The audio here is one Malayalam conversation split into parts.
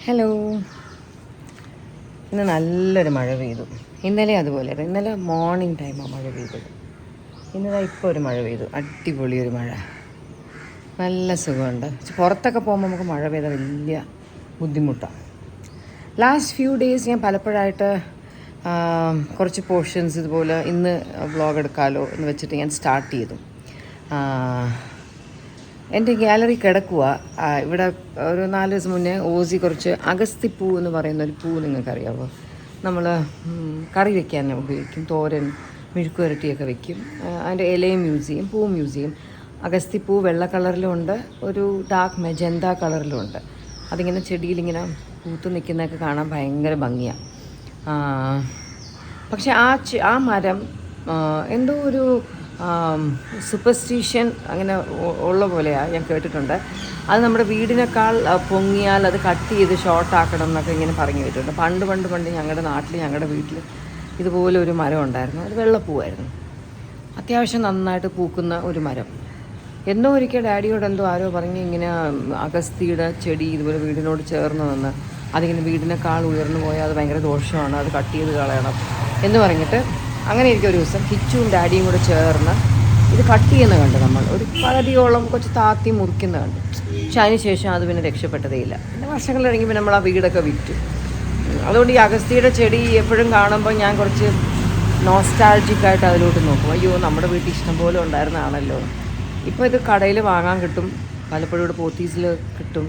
ഹലോ. ഇന്ന് നല്ലൊരു മഴ പെയ്തു. ഇന്നലെ അതുപോലെ ഇന്നലെ മോർണിംഗ് ടൈമാണ് മഴ പെയ്തത്. ഇന്നലെ ഇപ്പോൾ ഒരു മഴ പെയ്തു, അടിപൊളി ഒരു മഴ, നല്ല സുഖമുണ്ട്. പുറത്തൊക്കെ പോകുമ്പോൾ നമുക്ക് മഴ പെയ്താൽ വലിയ ബുദ്ധിമുട്ടാണ്. ലാസ്റ്റ് ഫ്യൂ ഡേയ്സ് ഞാൻ പലപ്പോഴായിട്ട് കുറച്ച് പോർഷൻസ് ഇതുപോലെ ഇന്ന് വ്ളോഗ് എടുക്കാമല്ലോ എന്ന് വെച്ചിട്ട് ഞാൻ സ്റ്റാർട്ട് ചെയ്തു. എൻ്റെ ഗാലറി കിടക്കുക. ഇവിടെ ഒരു 4 ദിവസം മുന്നേ ഓസി കുറച്ച് അഗസ്തിപ്പൂ എന്ന് പറയുന്ന ഒരു പൂ നിങ്ങൾക്കറിയാമോ? നമ്മൾ കറി വയ്ക്കാൻ ഉപയോഗിക്കും, തോരൻ, മെഴുക്ക് പുരട്ടിയൊക്കെ വയ്ക്കും. അതിൻ്റെ ഇലയും യൂസ് ചെയ്യും, പൂവും യൂസ് ചെയ്യും. അഗസ്തിപ്പൂ വെള്ള കളറിലും ഉണ്ട്, ഒരു ഡാർക്ക് മെജന്ത കളറിലും ഉണ്ട്. അതിങ്ങനെ ചെടിയിലിങ്ങനെ പൂത്ത് നിൽക്കുന്നതൊക്കെ കാണാൻ ഭയങ്കര ഭംഗിയാണ്. പക്ഷെ ആ മരം എന്തോ ഒരു സൂപ്പർസ്റ്റിഷൻ അങ്ങനെ ഉള്ള പോലെയാണ് ഞാൻ കേട്ടിട്ടുണ്ട്. അത് നമ്മുടെ വീടിനേക്കാൾ പൊങ്ങിയാൽ അത് കട്ട് ചെയ്ത് ഷോർട്ടാക്കണം എന്നൊക്കെ ഇങ്ങനെ പറഞ്ഞു കേട്ടിട്ടുണ്ട്. പണ്ട് ഞങ്ങളുടെ നാട്ടിൽ, ഞങ്ങളുടെ വീട്ടിൽ ഇതുപോലെ ഒരു മരം ഉണ്ടായിരുന്നു. അത് വെള്ളപ്പൂവായിരുന്നു, അത്യാവശ്യം നന്നായിട്ട് പൂക്കുന്ന ഒരു മരം. എന്നോ ഒരിക്കൽ ഡാഡിയോട് ആരോ പറഞ്ഞ് ഇങ്ങനെ അഗസ്തിയുടെ ചെടി ഇതുപോലെ വീടിനോട് ചേർന്ന് വന്ന് അതിങ്ങനെ വീടിനേക്കാൾ ഉയർന്നു പോയാൽ അത് ഭയങ്കര ദോഷമാണ്, അത് കട്ട് ചെയ്ത് കളയണം എന്ന് പറഞ്ഞിട്ട് അങ്ങനെ എനിക്കൊരു ദിവസം ഹിച്ചുവും ഡാഡിയും കൂടെ ചേർന്ന് ഇത് കട്ട് ചെയ്യുന്ന കണ്ട്. നമ്മൾ ഒരു പകുതിയോളം കുറച്ച് താത്തി മുറിക്കുന്ന കണ്ട്. പക്ഷെ അതിന് ശേഷം അത് പിന്നെ രക്ഷപ്പെട്ടതേ ഇല്ല. പിന്നെ വർഷങ്ങളിലിറങ്ങി പിന്നെ നമ്മൾ ആ വീടൊക്കെ വിറ്റു. അതുകൊണ്ട് ഈ അഗസ്തിയുടെ ചെടി എപ്പോഴും കാണുമ്പോൾ ഞാൻ കുറച്ച് നോസ്റ്റാൾജിക്കായിട്ട് അതിലോട്ട് നോക്കും. അയ്യോ, നമ്മുടെ വീട്ടിൽ ഇഷ്ടം പോലെ ഉണ്ടായിരുന്നതാണല്ലോ. ഇപ്പോൾ ഇത് കടയിൽ വാങ്ങാൻ കിട്ടും, പലപ്പോഴും ഇവിടെ പോത്തീസിൽ കിട്ടും,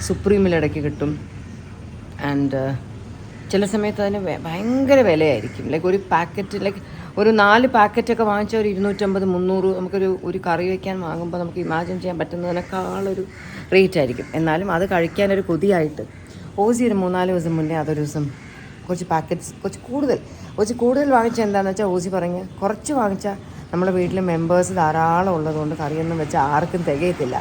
സുപ്രീമിലിടയ്ക്ക് കിട്ടും. ആൻഡ് ചില സമയത്ത് അതിന് ഭയങ്കര വിലയായിരിക്കും. ലൈക്ക് ഒരു പാക്കറ്റ്, ലൈക്ക് ഒരു 4 പാക്കറ്റൊക്കെ വാങ്ങിച്ചാൽ ഒരു 250-300 നമുക്കൊരു കറി വയ്ക്കാൻ വാങ്ങുമ്പോൾ നമുക്ക് ഇമാജിൻ ചെയ്യാൻ പറ്റുന്നതിനേക്കാളൊരു റേറ്റ് ആയിരിക്കും. എന്നാലും അത് കഴിക്കാനൊരു കൊതിയായിട്ട് ഓസി ഒരു 3-4 ദിവസം മുന്നേ അതൊരു ദിവസം കുറച്ച് പാക്കറ്റ്സ് കുറച്ച് കൂടുതൽ വാങ്ങിച്ചാൽ എന്താണെന്ന് വെച്ചാൽ ഓസി പറഞ്ഞ് കുറച്ച് വാങ്ങിച്ചാൽ നമ്മുടെ വീട്ടിലെ മെമ്പേഴ്സ് ധാരാളം ഉള്ളതുകൊണ്ട് കറിയൊന്നും വെച്ചാൽ ആർക്കും തികയത്തില്ല,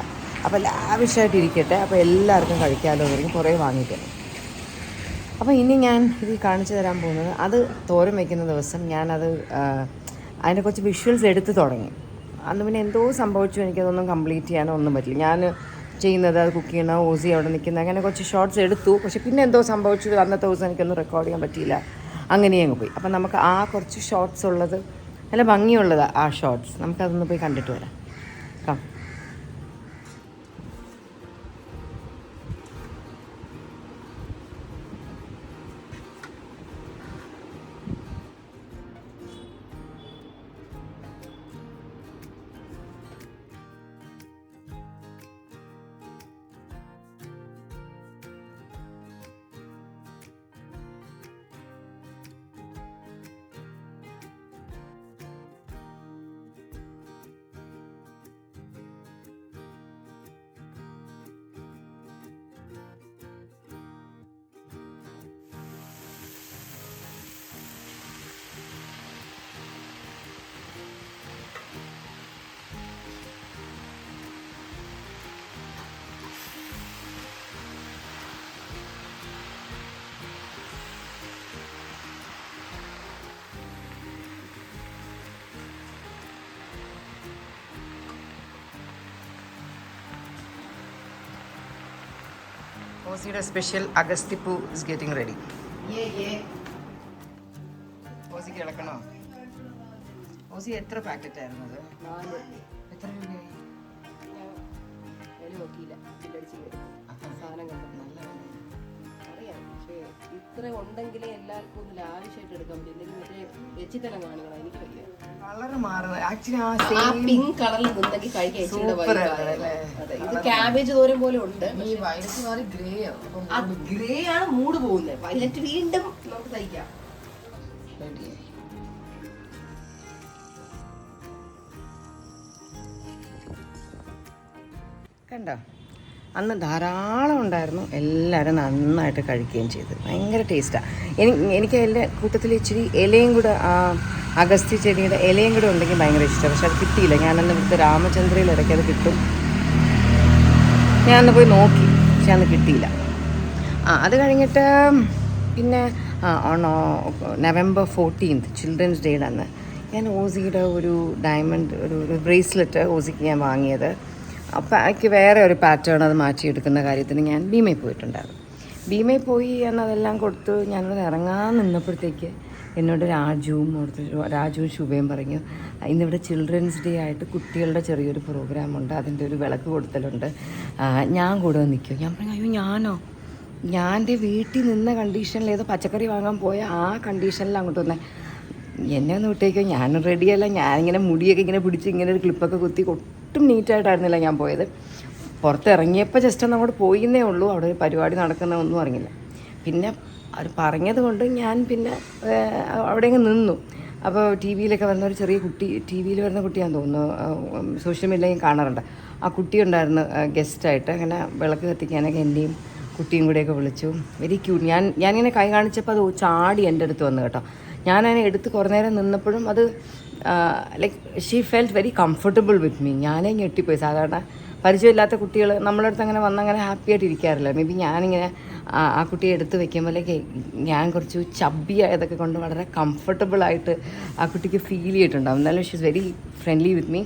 അപ്പോൾ ലാവിഷായിട്ട് ഇരിക്കട്ടെ, അപ്പോൾ എല്ലാവർക്കും കഴിക്കാമല്ലോ എന്ന് പറഞ്ഞ് കുറേ വാങ്ങിക്കണം. അപ്പോൾ ഇനി ഞാൻ ഇത് കാണിച്ചു തരാൻ പോകുന്നത്, അത് തോരൻ വയ്ക്കുന്ന ദിവസം ഞാനത് അതിൻ്റെ കുറച്ച് വിഷ്വൽസ് എടുത്ത് തുടങ്ങി. അന്ന് പിന്നെ എന്തോ സംഭവിച്ചു, എനിക്കതൊന്നും കംപ്ലീറ്റ് ചെയ്യാനോ ഒന്നും പറ്റില്ല. ഞാൻ ചെയ്യുന്നത് അത് കുക്ക് ചെയ്യണ, ഓസി അവിടെ നിൽക്കുന്ന, അങ്ങനെ കുറച്ച് ഷോർട്സ് എടുത്തു. പക്ഷെ പിന്നെ എന്തോ സംഭവിച്ചു, അന്നത്തെ ദിവസം എനിക്കൊന്നും റെക്കോർഡ് ചെയ്യാൻ പറ്റിയില്ല, അങ്ങനെ അങ്ങ് പോയി. അപ്പം നമുക്ക് ആ കുറച്ച് ഷോർട്സ് ഉള്ളത്, നല്ല ഭംഗിയുള്ളതാണ് ആ ഷോർട്സ്, നമുക്കതൊന്ന് പോയി കണ്ടിട്ട് വരാം. കം. ഓസിയുടെ സ്പെഷ്യൽ അഗസ്തിപ്പൂ ഇസ് ഗെറ്റിംഗ് റെഡി. ഓസിക്ക് ഇളക്കണോ? ഓസി എത്ര പാക്കറ്റ് ആയിരുന്നു അത്? 4. എത്ര രൂപയായി? ഇത്ര ഉണ്ടെങ്കിലേ എല്ലാവർക്കും ഒന്ന് ലാവിഷായിട്ട് എടുക്കാൻ പറ്റും. എന്തെങ്കിലും മറ്റേ വെച്ചിട്ടെല്ലാം കാണുകളാണ്, എനിക്ക് വയ്യ. കളർ മാറുന്നത് ആക്ച്വലി ആ പിങ്ക് കളറിൽ നിന്നെങ്കിൽ കഴിക്കാൻ. ഇത് ക്യാബേജ് തോരൻ പോലെ ഉണ്ട്. ഈ വയലറ്റ് മാറി ഗ്രേ ആണ് മൂഡ് പോകുന്നത്. വയലറ്റ് വീണ്ടും നമുക്ക് തയ്ക്കാം. കണ്ടോ, അന്ന് ധാരാളം ഉണ്ടായിരുന്നു. എല്ലാവരും നന്നായിട്ട് കഴിക്കുകയും ചെയ്തു. ഭയങ്കര ടേസ്റ്റാണ്. എനിക്ക് അതിൻ്റെ കൂട്ടത്തിൽ ഇച്ചിരി ഇലയും കൂടെ, അഗസ്തി ചെടിയുടെ ഇലയും കൂടെ ഉണ്ടെങ്കിൽ ഭയങ്കര ഇഷ്ടമാണ്. പക്ഷെ അത് കിട്ടിയില്ല. ഞാനന്ന് ഇവിടുത്തെ രാമചന്ദ്രയിൽ ഇടയ്ക്ക് അത് കിട്ടും, ഞാനന്ന് പോയി നോക്കി, പക്ഷെ അന്ന് കിട്ടിയില്ല. അത് കഴിഞ്ഞിട്ട് പിന്നെ November 14th ചിൽഡ്രൻസ് ഡേയുടെ അന്ന് ഞാൻ ഓസിയുടെ ഒരു ഡയമണ്ട് ഒരു ബ്രേസ്ലെറ്റ് ഓസിക്ക് ഞാൻ വാങ്ങിയത്. അപ്പോൾ എനിക്ക് വേറെ ഒരു പാറ്റേൺ അത് മാറ്റിയെടുക്കുന്ന കാര്യത്തിന് ഞാൻ ഭീമയിൽ പോയിട്ടുണ്ടായിരുന്നു. ഭീമയിൽ പോയി എന്നതെല്ലാം കൊടുത്ത് ഞാനിവിടെ ഇറങ്ങാൻ നിന്നപ്പോഴത്തേക്ക് എന്നോട് രാജുവും ശുഭയും പറഞ്ഞു, ഇന്നിവിടെ ചിൽഡ്രൻസ് ഡേ ആയിട്ട് കുട്ടികളുടെ ചെറിയൊരു പ്രോഗ്രാമുണ്ട്, അതിൻ്റെ ഒരു വിളക്ക് കൊടുത്തലുണ്ട്, ഞാൻ കൂടെ നിൽക്കും. ഞാൻ പറഞ്ഞു, അയ്യോ ഞാനോ? ഞാൻ എൻ്റെ വീട്ടിൽ നിന്ന കണ്ടീഷനിൽ ഏതോ പച്ചക്കറി വാങ്ങാൻ പോയ ആ കണ്ടീഷനിൽ അങ്ങോട്ട് വന്നേ, എന്നെ ഒന്ന് വിട്ടേക്കോ, ഞാൻ റെഡിയല്ല. ഞാനിങ്ങനെ മുടിയൊക്കെ ഇങ്ങനെ പിടിച്ച് ഇങ്ങനെ ഒരു ക്ലിപ്പൊക്കെ കുത്തി ഒട്ടും നീറ്റായിട്ടായിരുന്നില്ല ഞാൻ പോയത്. പുറത്തിറങ്ങിയപ്പോൾ ജസ്റ്റ് ഒന്ന് അങ്ങോട്ട് പോയിന്നേ ഉള്ളൂ. അവിടെ ഒരു പരിപാടി നടക്കുന്ന ഒന്നും അറിഞ്ഞില്ല. പിന്നെ അവർ പറഞ്ഞത് കൊണ്ട് ഞാൻ പിന്നെ അവിടെ അങ്ങ് നിന്നു. അപ്പോൾ ടി വിയിലൊക്കെ വരുന്ന ഒരു ചെറിയ കുട്ടി, ടി വിയിൽ വരുന്ന കുട്ടിയാണെന്ന് തോന്നുന്നു, സോഷ്യൽ മീഡിയയിലും കാണാറുണ്ട്. ആ കുട്ടി ഉണ്ടായിരുന്നു ഗസ്റ്റായിട്ട്. അങ്ങനെ വിളക്ക് കത്തിക്കാനൊക്കെ എൻ്റെയും കുട്ടിയും കൂടെയൊക്കെ വിളിച്ചു. Very cute. ഞാനിങ്ങനെ കൈ കാണിച്ചപ്പോൾ അത് ചാടി എൻ്റെ അടുത്ത് വന്നു കേട്ടോ. ഞാനതിനെ എടുത്ത് കുറേ നേരം നിന്നപ്പോഴും അത് like she felt very comfortable with me. ഞാനേ ഞെട്ടിപ്പോയി. സാധാരണ പരിചയമില്ലാത്ത കുട്ടികൾ നമ്മളെ അടുത്ത് അങ്ങനെ വന്നങ്ങനെ ഹാപ്പി ആയിട്ട് ഇരിക്കാറില്ല. മേ ബി ഞാനിങ്ങനെ ആ കുട്ടിയെ എടുത്ത് വെക്കുമ്പോഴേക്ക് ഞാൻ കുറച്ച് ചബ്ബിയായതൊക്കെ കൊണ്ട് വളരെ കംഫർട്ടബിളായിട്ട് ആ കുട്ടിക്ക് ഫീൽ ചെയ്തിട്ടുണ്ടാവും. എന്നാലും she is very friendly with me.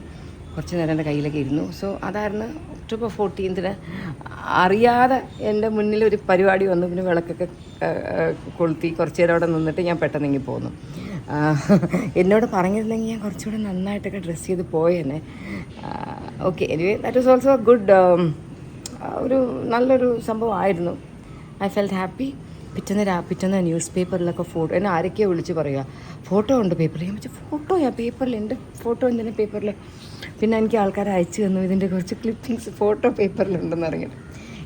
കുറച്ച് നേരം എൻ്റെ കയ്യിലൊക്കെ ഇരുന്നു. സോ അതായിരുന്നു ഒക്ടോബർ 14 അറിയാതെ എൻ്റെ മുന്നിൽ ഒരു പരിപാടി വന്നു. പിന്നെ വിളക്കൊക്കെ കൊളുത്തി കുറച്ച് നേരം അവിടെ നിന്നിട്ട് ഞാൻ പെട്ടെന്നെങ്കിൽ പോന്നു. എന്നോട് പറഞ്ഞിരുന്നെങ്കിൽ ഞാൻ കുറച്ചുകൂടെ നന്നായിട്ടൊക്കെ ഡ്രസ്സ് ചെയ്ത് പോയേനെ. Okay, anyway that is also good. ഒരു നല്ലൊരു സംഭവമായിരുന്നു. I felt happy. പിറ്റേന്ന് ന്യൂസ് പേപ്പറിലൊക്കെ ഫോട്ടോ, എന്നെ ആരൊക്കെയോ വിളിച്ച് പറയുക ഫോട്ടോ ഉണ്ട് പേപ്പറിൽ. ഞാൻ വെച്ചാൽ ഫോട്ടോയാ പേപ്പറിൽ? എൻ്റെ ഫോട്ടോ എന്തിനാ പേപ്പറിൽ? പിന്നെ എനിക്ക് ആൾക്കാർ അയച്ചു തന്നു ഇതിൻ്റെ കുറച്ച് ക്ലിപ്പിങ്സ് ഫോട്ടോ പേപ്പറിലുണ്ടെന്ന് അറിഞ്ഞിട്ട്.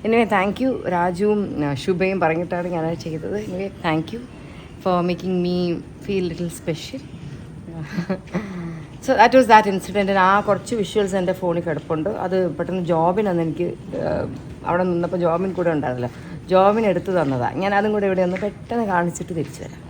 Anyway thank you. രാജുവും ശുഭയും പറഞ്ഞിട്ടാണ് ഞാനത് ചെയ്തത്. Anyway thank you for making me feel little special. So that was that incident. ആ കുറച്ച് വിഷ്വൽസ് എൻ്റെ ഫോണിൽ കിടപ്പുണ്ട്. അത് പെട്ടെന്ന് ജോബിനൊന്ന് എനിക്ക് അവിടെ നിന്നപ്പോൾ ജോബിൻ കൂടെ ഉണ്ടായിരുന്നില്ല, ജോബിന് എടുത്തു തന്നതാണ്. ഞാൻ അതും കൂടെ ഇവിടെ ഒന്ന് പെട്ടെന്ന് കാണിച്ചിട്ട് തിരിച്ചു വരാം.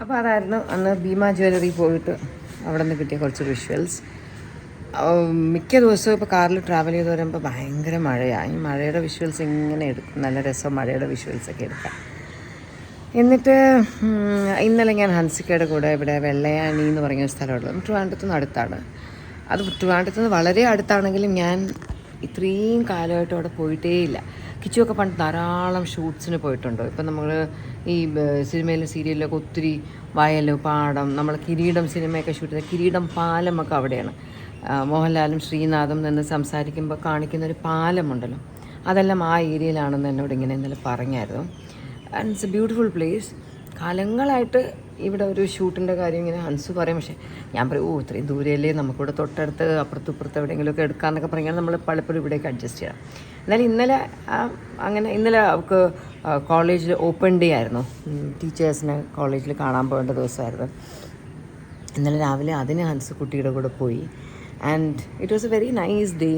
അപ്പോൾ അതായിരുന്നു അന്ന് ഭീമ ജ്വല്ലറി പോയിട്ട് അവിടെ നിന്ന് കിട്ടിയ കുറച്ച് വിഷ്വൽസ്. മിക്ക ദിവസവും ഇപ്പോൾ കാറിൽ ട്രാവൽ ചെയ്ത് വരുമ്പോൾ ഭയങ്കര മഴയാണ്. ഈ മഴയുടെ വിഷ്വൽസ് ഇങ്ങനെ എടുക്കും. നല്ല രസം മഴയുടെ വിഷ്വൽസൊക്കെ എടുക്കാം. എന്നിട്ട് ഇന്നലെ ഞാൻ ഹൻസിക്കയുടെ കൂടെ ഇവിടെ വെള്ളയാണി എന്ന് പറഞ്ഞ ഒരു സ്ഥലമുള്ളത് ട്രിവാൻഡ്രത്തു നിന്ന് അടുത്താണ്. അത് ട്രിവാൻഡ്രത്തു നിന്ന് വളരെ അടുത്താണെങ്കിലും ഞാൻ ഇത്രയും കാലമായിട്ട് അവിടെ പോയിട്ടേയില്ല. കിച്ചുവൊക്കെ പണ്ട് ധാരാളം ഷൂട്ട്സിന് പോയിട്ടുണ്ട്. ഇപ്പം നമ്മൾ ഈ സിനിമയിലും സീരിയലിലൊക്കെ ഒത്തിരി വയൽ, പാടം, നമ്മൾ കിരീടം സിനിമയൊക്കെ ഷൂട്ട് ചെയ്ത കിരീടം പാലമൊക്കെ അവിടെയാണ്. മോഹൻലാലും ശ്രീനാഥും നിന്ന് സംസാരിക്കുമ്പോൾ കാണിക്കുന്നൊരു പാലമുണ്ടല്ലോ, അതെല്ലാം ആ ഏരിയയിലാണെന്ന് എന്നോട് ഇങ്ങനെ ഇന്നലെ പറഞ്ഞായിരുന്നു. And it's A beautiful place. കാലങ്ങളായിട്ട് ഇവിടെ ഒരു ഷൂട്ടിൻ്റെ കാര്യം ഇങ്ങനെ ഹൻസു പറയും. പക്ഷേ ഞാൻ പറയും ഇത്രയും ദൂരെയല്ലേ, നമുക്കിവിടെ തൊട്ടടുത്ത് അപ്പുറത്തും ഇപ്പുറത്ത് എവിടെയെങ്കിലുമൊക്കെ എടുക്കാമെന്നൊക്കെ പറഞ്ഞാൽ നമ്മൾ പലപ്പോഴും ഇവിടേക്ക് അഡ്ജസ്റ്റ് ചെയ്യണം. എന്നാലും ഇന്നലെ അവൾക്ക് കോളേജിൽ ഓപ്പൺ ഡേ ആയിരുന്നു. ടീച്ചേഴ്സിനെ കോളേജിൽ കാണാൻ പോകേണ്ട ദിവസമായിരുന്നു. ഇന്നലെ രാവിലെ അതിന് ഹൻസു കുട്ടിയുടെ കൂടെ പോയി. And it was A very nice day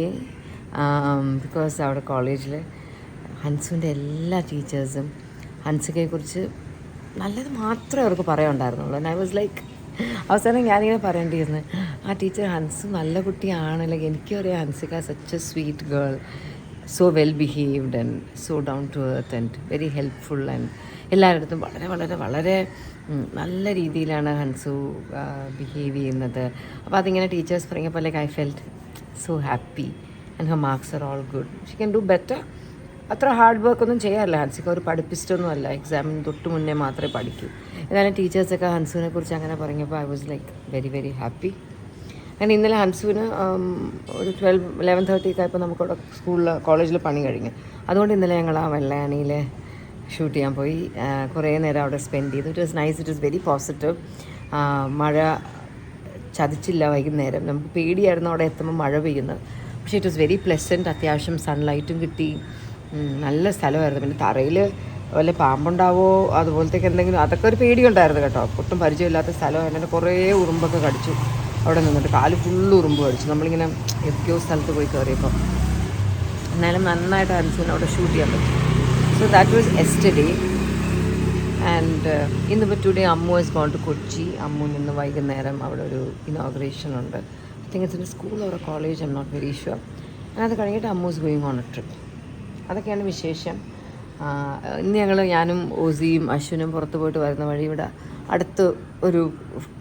because അവിടെ കോളേജിൽ ഹൻസുവിൻ്റെ എല്ലാ ടീച്ചേഴ്സും ഹൻസികയെക്കുറിച്ച് നല്ലത് മാത്രമേ അവർക്ക് പറയാനുണ്ടായിരുന്നുള്ളൂ. ആൻഡ് ഐ വാസ് ലൈക്ക്, അവസാനം ഞാനിങ്ങനെ പറയേണ്ടിയിരുന്നു, ആ ടീച്ചർ ഹൻസു നല്ല കുട്ടിയാണ്, ലൈക്ക് എനിക്കറിയാം Hansika such a sweet girl, so well behaved and so down to earth and very helpful and എല്ലാവരുടെ വളരെ വളരെ വളരെ നല്ല രീതിയിലാണ് ഹൻസു ബിഹേവ് ചെയ്യുന്നത്. അപ്പോൾ അതിങ്ങനെ ടീച്ചേഴ്സ് പറഞ്ഞപ്പോൾ like I felt so happy and her marks are all good, Xi can do better. അത്ര ഹാർഡ് വർക്കൊന്നും ചെയ്യാറില്ല ഹൻസിക, ഒരു പഠിപ്പിച്ചിട്ടൊന്നും അല്ല, എക്സാമിന് തൊട്ട് മുന്നേ മാത്രമേ പഠിക്കൂ. എന്നാലും ടീച്ചേഴ്സൊക്കെ ഹൻസുവിനെ കുറിച്ച് അങ്ങനെ പറഞ്ഞപ്പോൾ I was like very very happy. അങ്ങനെ ഇന്നലെ ഹൻസുവിന് ഒരു 11:30 ആയപ്പോൾ നമുക്കവിടെ കോളേജിൽ പണി കഴിഞ്ഞു. അതുകൊണ്ട് ഇന്നലെ ഞങ്ങൾ ആ വെള്ളയാണിയിൽ ഷൂട്ട് ചെയ്യാൻ പോയി. കുറേ നേരം അവിടെ സ്പെൻഡ് ചെയ്തു. It was nice, it was very positive. മഴ ചതിച്ചില്ല വൈകുന്നേരം. നമുക്ക് പേടിയായിരുന്നു അവിടെ എത്തുമ്പോൾ മഴ പെയ്യുന്നത്. പക്ഷേ ഇറ്റ് വാസ് വെരി പ്ലസൻറ്റ്. അത്യാവശ്യം സൺലൈറ്റും കിട്ടി. നല്ല സ്ഥലമായിരുന്നു. പിന്നെ തറയിൽ വല്ല പാമ്പുണ്ടാവോ അതുപോലത്തേക്ക് എന്തെങ്കിലും, അതൊക്കെ ഒരു പേടിയുണ്ടായിരുന്നു കേട്ടോ. ഒട്ടും പരിചയമില്ലാത്ത സ്ഥലം. അതിൻ്റെ കുറേ ഉറുമ്പൊക്കെ കടിച്ചു അവിടെ നിന്നിട്ട്. കാല് ഫുള്ള് ഉറുമ്പ് കടിച്ചു നമ്മളിങ്ങനെ എത്തിയോ സ്ഥലത്ത് പോയി കയറിയപ്പോൾ. എന്നാലും നന്നായിട്ട് ഹൻസുവിനെ അവിടെ ഷൂട്ട് ചെയ്യാൻ പറ്റും. So that was yesterday. And ഇന്നിപ്പോൾ today Ammu has gone to Kochi. അമ്മുവിന് ഇന്ന് വൈകുന്നേരം അവിടെ ഒരു ഇനോഗ്രേഷൻ ഉണ്ട്. I think it's in school or college, I'm not very sure. അത് കഴിഞ്ഞിട്ട് Ammu is going on a trip. അതൊക്കെയാണ് വിശേഷം. ഇന്ന് ഞാനും ഓസിയും അശ്വിനും പുറത്ത് പോയിട്ട് വരുന്ന വഴി ഇവിടെ അടുത്ത് ഒരു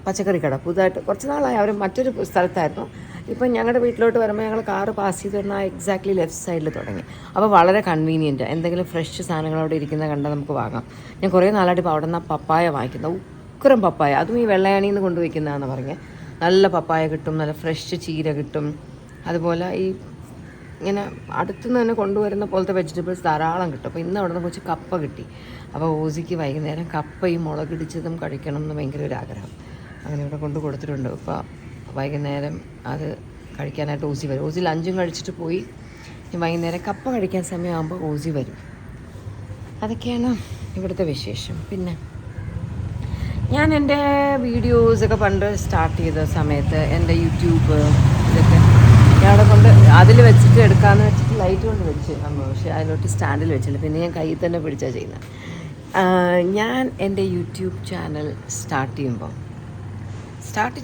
പച്ചക്കറി കട പുതുതായിട്ട്, കുറച്ച് നാളായി അവർ മറ്റൊരു സ്ഥലത്തായിരുന്നു. ഇപ്പം ഞങ്ങളുടെ വീട്ടിലോട്ട് വരുമ്പോൾ ഞങ്ങൾ കാറ് പാസ് ചെയ്ത് വരുന്ന എക്സാക്ട്ലി ലെഫ്റ്റ് സൈഡിൽ തുടങ്ങി. അപ്പോൾ വളരെ കൺവീനിയൻറ്റ്, എന്തെങ്കിലും ഫ്രഷ് സാധനങ്ങൾ അവിടെ ഇരിക്കുന്ന കണ്ടാൽ നമുക്ക് വാങ്ങാം. ഞാൻ കുറേ നാളായിട്ട് ഇപ്പോൾ അവിടെ നിന്ന് പപ്പായ വാങ്ങിക്കുന്നത്, ഉക്കരം പപ്പായ, അതും ഈ വെള്ളയാണിയിൽ നിന്ന് കൊണ്ടുവയ്ക്കുന്നതാണെന്ന് പറഞ്ഞ്. നല്ല പപ്പായ കിട്ടും, നല്ല ഫ്രഷ് ചീര കിട്ടും. അതുപോലെ ഈ ഇങ്ങനെ അടുത്തുനിന്ന് തന്നെ കൊണ്ടുവരുന്ന പോലത്തെ വെജിറ്റബിൾസ് ധാരാളം കിട്ടും. അപ്പോൾ ഇന്ന് അവിടെ നിന്ന് കുറച്ച് കപ്പ കിട്ടി. അപ്പോൾ ഓസിക്ക് വൈകുന്നേരം കപ്പയും മുളകിടിച്ചതും കഴിക്കണം എന്ന് ഭയങ്കര ഒരു ആഗ്രഹം. അങ്ങനെ ഇവിടെ കൊണ്ട് കൊടുത്തിട്ടുണ്ട്. അപ്പോൾ വൈകുന്നേരം അത് കഴിക്കാനായിട്ട് ഓസി വരും. ഓസി ലഞ്ചും കഴിച്ചിട്ട് പോയി. വൈകുന്നേരം കപ്പ കഴിക്കാൻ സമയമാകുമ്പോൾ ഓസി വരും. അതൊക്കെയാണ് ഇവിടുത്തെ വിശേഷം. പിന്നെ ഞാൻ എൻ്റെ വീഡിയോസൊക്കെ പണ്ട് സ്റ്റാർട്ട് ചെയ്ത സമയത്ത് എൻ്റെ യൂട്യൂബ് ഇതൊക്കെ ഞാൻ അവിടെ കൊണ്ട് അതിൽ വെച്ചിട്ട് എടുക്കാമെന്ന് വെച്ചിട്ട് ലൈറ്റ് കൊണ്ട് വെച്ച് നമ്മൾ, പക്ഷേ അതിലോട്ട് സ്റ്റാൻഡിൽ വെച്ചില്ല. പിന്നെ ഞാൻ കയ്യിൽ തന്നെ പിടിച്ചാണ് ചെയ്യുന്നത്. ഞാൻ എൻ്റെ യൂട്യൂബ് ചാനൽ സ്റ്റാർട്ട്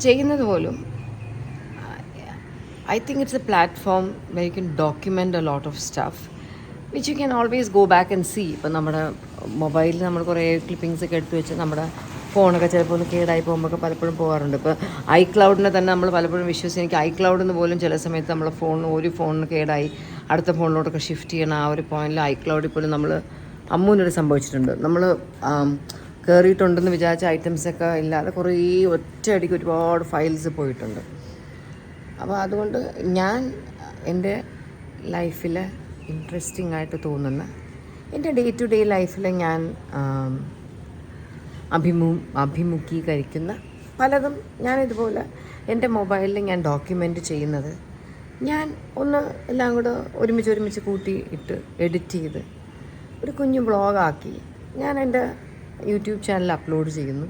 ചെയ്യുന്നത് പോലും I think it's a platform where you can document a lot of stuff which you can always go back and see. ഇപ്പം നമ്മുടെ മൊബൈലിൽ നമ്മൾ കുറേ ക്ലിപ്പിങ്സ് ഒക്കെ എടുത്ത് വെച്ച് നമ്മുടെ ഫോണൊക്കെ ചിലപ്പോൾ ഒന്ന് കേടായി പോകുമ്പോൾ പലപ്പോഴും പോകാറുണ്ട്. ഇപ്പോൾ ഐക്ലൗഡിനെ തന്നെ നമ്മൾ പലപ്പോഴും വിശ്വസിച്ച്, എനിക്ക് ഐക്ലൗഡിൽ പോലും ചില സമയത്ത് നമ്മളെ ഒരു ഫോണിന് കേടായി അടുത്ത ഫോണിലോട്ടൊക്കെ ഷിഫ്റ്റ് ചെയ്യണം. ആ ഒരു പോയിന്റിൽ ഐക്ലൗഡിൽ പോലും നമ്മൾ അമ്മൂനൊരു സംഭവിച്ചിട്ടുണ്ട്. നമ്മൾ കയറിയിട്ടുണ്ടെന്ന് വിചാരിച്ച ഐറ്റംസൊക്കെ ഇല്ലാതെ കുറേ ഒറ്റയടിക്ക് ഒരുപാട് ഫയൽസ് പോയിട്ടുണ്ട്. അപ്പോൾ അതുകൊണ്ട് ഞാൻ എൻ്റെ ലൈഫിൽ ഇൻട്രസ്റ്റിംഗ് ആയിട്ട് തോന്നുന്ന എൻ്റെ ഡേ ടു ഡേ ലൈഫിൽ ഞാൻ അഭിമുഖീകരിക്കുന്ന പലതും ഞാനിതുപോലെ എൻ്റെ മൊബൈലിൽ ഞാൻ ഡോക്യുമെൻ്റ് ചെയ്യുന്നത് ഞാൻ ഒന്ന് എല്ലാം കൂടെ ഒരുമിച്ച് കൂട്ടി ഇട്ട് എഡിറ്റ് ചെയ്ത് ഒരു കുഞ്ഞു ബ്ലോഗാക്കി ഞാൻ എൻ്റെ യൂട്യൂബ് ചാനലിൽ അപ്ലോഡ് ചെയ്യുന്നു.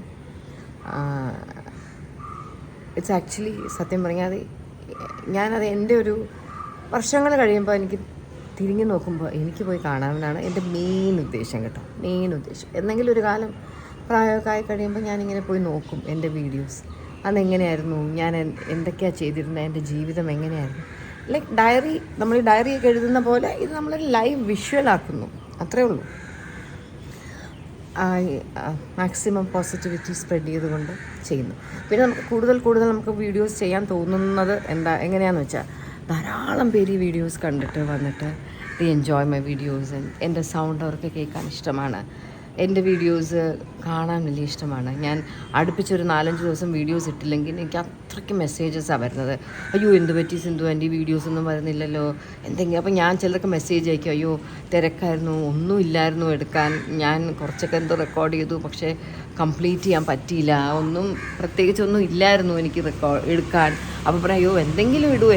ഇറ്റ്സ് ആക്ച്വലി സത്യം പറഞ്ഞാൽ ഞാനത് എൻ്റെ ഒരു വർഷങ്ങൾ കഴിയുമ്പോൾ എനിക്ക് തിരിഞ്ഞു നോക്കുമ്പോൾ എനിക്ക് പോയി കാണാമെന്നാണ് എൻ്റെ മെയിൻ ഉദ്ദേശം കേട്ടോ. എന്തെങ്കിലും ഒരു കാലം പ്രായമൊക്കെ ആയി കഴിയുമ്പോൾ ഞാനിങ്ങനെ പോയി നോക്കും എൻ്റെ വീഡിയോസ്. അതെങ്ങനെയായിരുന്നു, ഞാൻ എന്തൊക്കെയാണ് ചെയ്തിരുന്നത്, എൻ്റെ ജീവിതം എങ്ങനെയായിരുന്നു. ലൈക്ക് ഡയറി, നമ്മൾ ഈ ഡയറിയൊക്കെ എഴുതുന്ന പോലെ ഇത് നമ്മളൊരു ലൈവ് വിഷ്വലാക്കുന്നു, അത്രേ ഉള്ളൂ. മാക്സിമം പോസിറ്റിവിറ്റി സ്പ്രെഡ് ചെയ്തുകൊണ്ട് ചെയ്യുന്നു. പിന്നെ നമുക്ക് കൂടുതൽ നമുക്ക് വീഡിയോസ് ചെയ്യാൻ തോന്നുന്നത് എങ്ങനെയാണെന്ന് വെച്ചാൽ, ധാരാളം പേര് ഈ വീഡിയോസ് കണ്ടിട്ട് വന്നിട്ട് ദി എൻജോയ് മൈ വീഡിയോസ്. എൻ്റെ സൗണ്ട് അവർക്ക് കേൾക്കാൻ ഇഷ്ടമാണ്. എൻ്റെ വീഡിയോസ് കാണാൻ വലിയ ഇഷ്ടമാണ്. ഞാൻ അടുപ്പിച്ചൊരു 4-5 ദിവസം വീഡിയോസ് ഇട്ടില്ലെങ്കിൽ എനിക്ക് അത്രയ്ക്ക് മെസ്സേജസാണ് വരുന്നത്. അയ്യോ എന്ത് പറ്റി സിന്ധു, എൻ്റെ വീഡിയോസൊന്നും വരുന്നില്ലല്ലോ എന്തെങ്കിലും. അപ്പോൾ ഞാൻ ചിലർക്ക് മെസ്സേജ് അയക്കും, അയ്യോ തിരക്കായിരുന്നു, ഒന്നും ഇല്ലായിരുന്നു എടുക്കാൻ, ഞാൻ കുറച്ചൊക്കെ എന്തോ റെക്കോർഡ് ചെയ്തു പക്ഷേ കംപ്ലീറ്റ് ചെയ്യാൻ പറ്റിയില്ല, ഒന്നും പ്രത്യേകിച്ചൊന്നും ഇല്ലായിരുന്നു എനിക്ക് എടുക്കാൻ. അപ്പോൾ പറയാം, അയ്യോ എന്തെങ്കിലും ഇടൂ,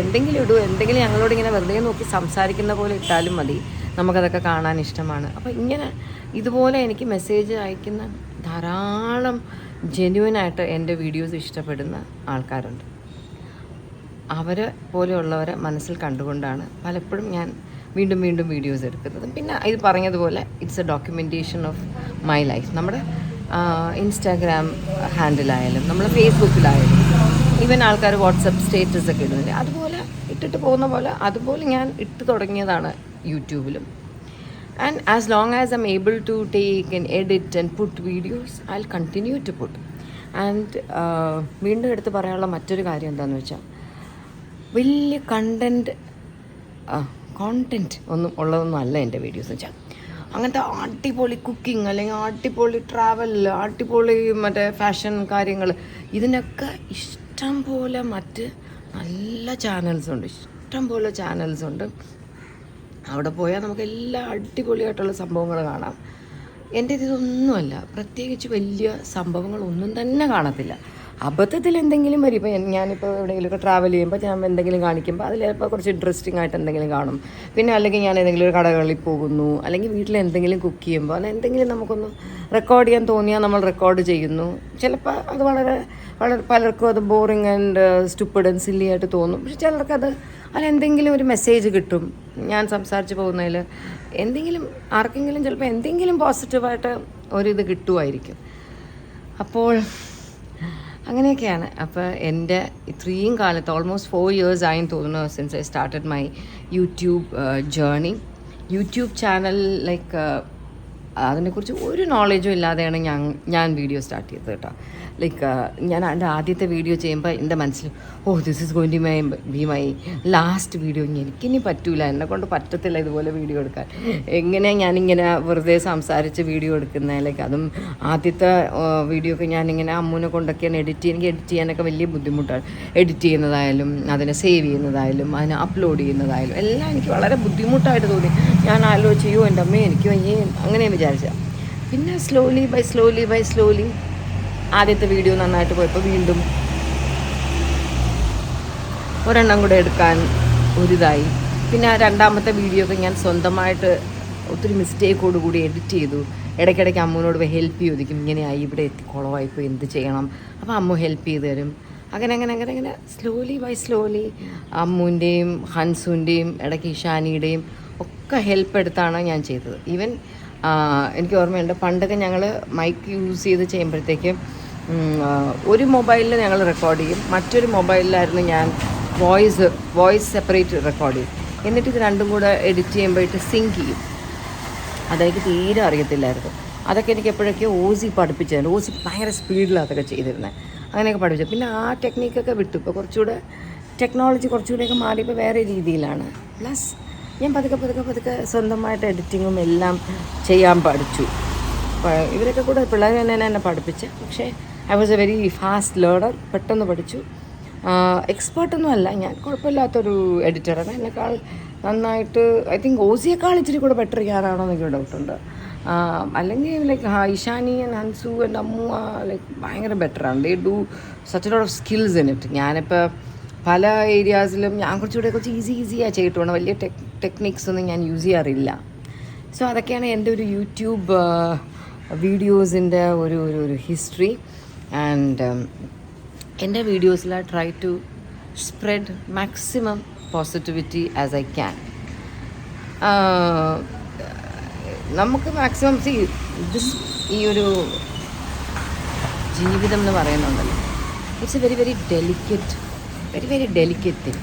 എന്തെങ്കിലും ഞങ്ങളോടിങ്ങനെ വെറുതെ നോക്കി സംസാരിക്കുന്ന പോലെ ഇട്ടാലും മതി, നമുക്കതൊക്കെ കാണാൻ ഇഷ്ടമാണ്. അപ്പോൾ ഇങ്ങനെ ഇതുപോലെ എനിക്ക് മെസ്സേജ് അയക്കുന്ന ധാരാളം ജെന്യുവനായിട്ട് എൻ്റെ വീഡിയോസ് ഇഷ്ടപ്പെടുന്ന ആൾക്കാരുണ്ട്. അവരെ പോലെയുള്ളവരെ മനസ്സിൽ കണ്ടുകൊണ്ടാണ് പലപ്പോഴും ഞാൻ വീണ്ടും വീഡിയോസ് എടുക്കുന്നത്. പിന്നെ ഇത് പറഞ്ഞതുപോലെ it's A documentation of my life. നമ്മുടെ ഇൻസ്റ്റാഗ്രാം ഹാൻഡിലായാലും നമ്മൾ ഫേസ്ബുക്കിലായാലും ഈവൻ ആൾക്കാർ വാട്സപ്പ് സ്റ്റേറ്റസ് ഒക്കെ ഇടുന്നില്ല, അതുപോലെ ഇട്ടിട്ട് പോകുന്ന പോലെ അതുപോലെ ഞാൻ ഇട്ട് തുടങ്ങിയതാണ് യൂട്യൂബിലും. And as long as I am able to take and edit and put videos I will continue to put. And വീണ്ടും എടുത്ത് പറയാനുള്ള മറ്റൊരു കാര്യം എന്താണെന്ന് വെച്ചാൽ, വലിയ കോണ്ടൻറ്റ് ഒന്നും ഉള്ളതൊന്നും അല്ല എൻ്റെ വീഡിയോസ് എന്ന് വെച്ചാൽ. അങ്ങനത്തെ അടിപൊളി കുക്കിംഗ് അല്ലെങ്കിൽ അടിപൊളി ട്രാവൽ, അടിപൊളി മറ്റേ ഫാഷൻ കാര്യങ്ങൾ, ഇതിനൊക്കെ ഇഷ്ടം പോലെ മറ്റ് നല്ല ചാനൽസുണ്ട്, ഇഷ്ടം പോലെ ചാനൽസുണ്ട്. അവിടെ പോയാൽ നമുക്ക് എല്ലാ അടിപൊളിയായിട്ടുള്ള സംഭവങ്ങൾ കാണാം. എൻ്റെ ഇതൊന്നുമല്ല, പ്രത്യേകിച്ച് വലിയ സംഭവങ്ങളൊന്നും തന്നെ കാണത്തില്ല. അബദ്ധത്തിൽ എന്തെങ്കിലും വരും. ഇപ്പോൾ ഞാനിപ്പോൾ എവിടെയെങ്കിലുമൊക്കെ ട്രാവൽ ചെയ്യുമ്പോൾ ഞാൻ എന്തെങ്കിലും കാണിക്കുമ്പോൾ അതിൽ ചിലപ്പോൾ കുറച്ച് ഇൻട്രസ്റ്റിംഗ് ആയിട്ട് എന്തെങ്കിലും കാണും. പിന്നെ അല്ലെങ്കിൽ ഞാൻ ഏതെങ്കിലും ഒരു കടകളിൽ പോകുന്നു, അല്ലെങ്കിൽ വീട്ടിൽ എന്തെങ്കിലും കുക്ക് ചെയ്യുമ്പോൾ അത് എന്തെങ്കിലും നമുക്കൊന്ന് റെക്കോർഡ് ചെയ്യാൻ തോന്നിയാൽ നമ്മൾ റെക്കോർഡ് ചെയ്യുന്നു. ചിലപ്പോൾ അത് വളരെ പലർക്കും അത് boring and stupid and silly ആയിട്ട് തോന്നും. പക്ഷെ ചിലർക്കത് അതിലെന്തെങ്കിലും ഒരു മെസ്സേജ് കിട്ടും. ഞാൻ സംസാരിച്ച് പോകുന്നതിൽ എന്തെങ്കിലും ആർക്കെങ്കിലും ചിലപ്പോൾ എന്തെങ്കിലും പോസിറ്റീവായിട്ട് ഒരിത് കിട്ടുമായിരിക്കും. അപ്പോൾ അങ്ങനെയൊക്കെയാണ്. അപ്പോൾ എൻ്റെ ഇത്രയും കാലത്ത് ഓൾമോസ്റ്റ് 4 years ആയെന്ന് തോന്നുന്നു since I started my YouTube journey. YouTube channel like അതിനെക്കുറിച്ച് ഒരു നോളേജും ഇല്ലാതെയാണ് ഞാൻ വീഡിയോ സ്റ്റാർട്ട് ചെയ്തത് കേട്ടോ. ലൈക്ക് ഞാൻ എൻ്റെ ആദ്യത്തെ വീഡിയോ ചെയ്യുമ്പോൾ എൻ്റെ മനസ്സിൽ this is going to be my last video, എനിക്കിനി പറ്റൂല, എന്നെക്കൊണ്ട് പറ്റത്തില്ല ഇതുപോലെ വീഡിയോ എടുക്കാൻ. എങ്ങനെ ഞാനിങ്ങനെ വെറുതെ സംസാരിച്ച് വീഡിയോ എടുക്കുന്നത്, ലൈക്ക് അതും ആദ്യത്തെ വീഡിയോ ഒക്കെ ഞാനിങ്ങനെ അമ്മൂനെ കൊണ്ടൊക്കെയാണ് എനിക്ക് എഡിറ്റ് ചെയ്യാനൊക്കെ വലിയ ബുദ്ധിമുട്ടാണ്. എഡിറ്റ് ചെയ്യുന്നതായാലും അതിനെ സേവ് ചെയ്യുന്നതായാലും അതിനെ അപ്ലോഡ് ചെയ്യുന്നതായാലും എല്ലാം എനിക്ക് വളരെ ബുദ്ധിമുട്ടായിട്ട് തോന്നി. ഞാൻ ആലോചിച്ചു, എൻ്റെ അമ്മ എനിക്ക് വയ്യേ അങ്ങനെ വിചാരിച്ച. പിന്നെ സ്ലോലി ബൈ സ്ലോലി ആദ്യത്തെ വീഡിയോ നന്നായിട്ട് പോയപ്പോൾ വീണ്ടും ഒരെണ്ണം കൂടെ എടുക്കാൻ ഒരിതായി. പിന്നെ രണ്ടാമത്തെ വീഡിയോ ഒക്കെ ഞാൻ സ്വന്തമായിട്ട് ഒത്തിരി മിസ്റ്റേക്കോടുകൂടി എഡിറ്റ് ചെയ്തു. ഇടയ്ക്കിടയ്ക്ക് അമ്മൂനോട് ഹെൽപ്പ് ചോദിക്കും, ഇങ്ങനെയായി ഇവിടെ കുളമായിപ്പോൾ എന്ത് ചെയ്യണം, അപ്പോൾ അമ്മു ഹെൽപ്പ് ചെയ്ത് തരും. അങ്ങനെ സ്ലോലി ബൈ സ്ലോലി അമ്മൂൻ്റെയും ഹൻസുൻ്റെയും ഇടയ്ക്ക് ഇഷാനിയുടെയും ഒക്കെ ഹെൽപ്പ് എടുത്താണ് ഞാൻ ചെയ്തത്. ഈവൻ എനിക്ക് ഓർമ്മയുണ്ട്, പണ്ടൊക്കെ ഞങ്ങൾ മൈക്ക് യൂസ് ചെയ്ത് ചെയ്യുമ്പോഴത്തേക്ക് ഒരു മൊബൈലിൽ ഞങ്ങൾ റെക്കോർഡ് ചെയ്യും, മറ്റൊരു മൊബൈലിലായിരുന്നു ഞാൻ വോയിസ് സെപ്പറേറ്റ് റെക്കോർഡ് ചെയ്യും. എന്നിട്ട് ഇത് രണ്ടും കൂടെ എഡിറ്റ് ചെയ്യുമ്പോഴേക്ക് സിങ്ക് ചെയ്യും. അതെനിക്ക് തീരെ അറിയത്തില്ലായിരുന്നു. അതൊക്കെ എനിക്ക് എപ്പോഴൊക്കെ ഓസി പഠിപ്പിച്ചത്. ഓസി ഭയങ്കര സ്പീഡിലാണ് അതൊക്കെ ചെയ്തിരുന്നത്. അങ്ങനെയൊക്കെ പഠിപ്പിച്ചത്. പിന്നെ ആ ടെക്നീക്കൊക്കെ വിട്ടു. ഇപ്പോൾ കുറച്ചുകൂടെ ടെക്നോളജി കുറച്ചുകൂടെയൊക്കെ മാറിയപ്പോൾ വേറെ രീതിയിലാണ്. പ്ലസ് ഞാൻ പതുക്കെ സ്വന്തമായിട്ട് എഡിറ്റിങ്ങും എല്ലാം ചെയ്യാൻ പഠിച്ചു. ഇവരൊക്കെ കൂടെ പിള്ളേർ എന്നെ പഠിപ്പിച്ച്. പക്ഷേ I was A very fast learner, പെട്ടെന്ന് പഠിച്ചു. എക്സ്പേർട്ടൊന്നും അല്ല ഞാൻ, കുഴപ്പമില്ലാത്തൊരു എഡിറ്ററാണ്. എന്നെക്കാൾ നന്നായിട്ട് ഐ തിങ്ക് ഓസിയേക്കാൾ ഇച്ചിരി കൂടെ ബെറ്റർ ഞാനാണോ എന്നൊക്കെ ഡൗട്ടുണ്ട്. അല്ലെങ്കിൽ like Ishani and Hansu and Ammu like ഭയങ്കര ബെറ്ററാണ്. They do such lot of skills in it. ഞാനിപ്പോൾ പല ഏരിയാസിലും ഞാൻ കുറച്ച് ഈസിയാണ് ചെയ്തിട്ടുണ്ട്. വലിയ ടെക്നിക്സ് ഒന്നും ഞാൻ യൂസ് ചെയ്യാറില്ല. സോ അതൊക്കെയാണ് എൻ്റെ ഒരു യൂട്യൂബ് വീഡിയോസിൻ്റെ ഒരു ഹിസ്റ്ററി. ആൻഡ് എൻ്റെ വീഡിയോസിൽ I try to spread maximum positivity as I can. നമുക്ക് മാക്സിമം ഈ ഒരു ജീവിതം എന്ന് പറയുന്നുണ്ടല്ലോ, it's a very delicate thing.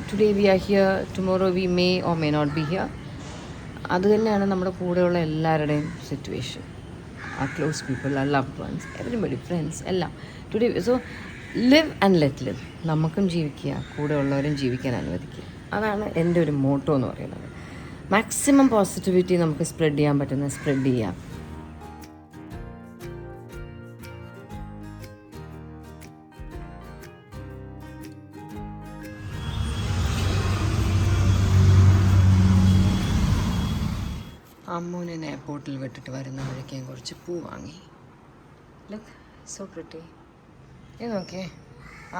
Today we are here, tomorrow we may or may not be here. അത് തന്നെയാണ് നമ്മുടെ കൂടെയുള്ള എല്ലാവരുടെയും സിറ്റുവേഷൻ. ആ ക്ലോസ് പീപ്പിൾ, ആ ലവ്ഡ് വൺസ്, എവരിബഡി, ഫ്രണ്ട്സ് എല്ലാം. Today so live and let live. നമുക്കും ജീവിക്കുക, കൂടെ ഉള്ളവരും ജീവിക്കാൻ അനുവദിക്കുക. അതാണ് എൻ്റെ ഒരു മോട്ടോ എന്ന് പറയുന്നത്. മാക്സിമം പോസിറ്റിവിറ്റി നമുക്ക് സ്പ്രെഡ് ചെയ്യാൻ പറ്റുന്ന സ്പ്രെഡ് ചെയ്യാം. അമ്മൂനെ എയർപോർട്ടിൽ വിട്ടിട്ട് വരുന്ന വഴിക്ക് ഞാൻ കുറച്ച് പൂ വാങ്ങി. Look so pretty. ഇത് നോക്കിയേ,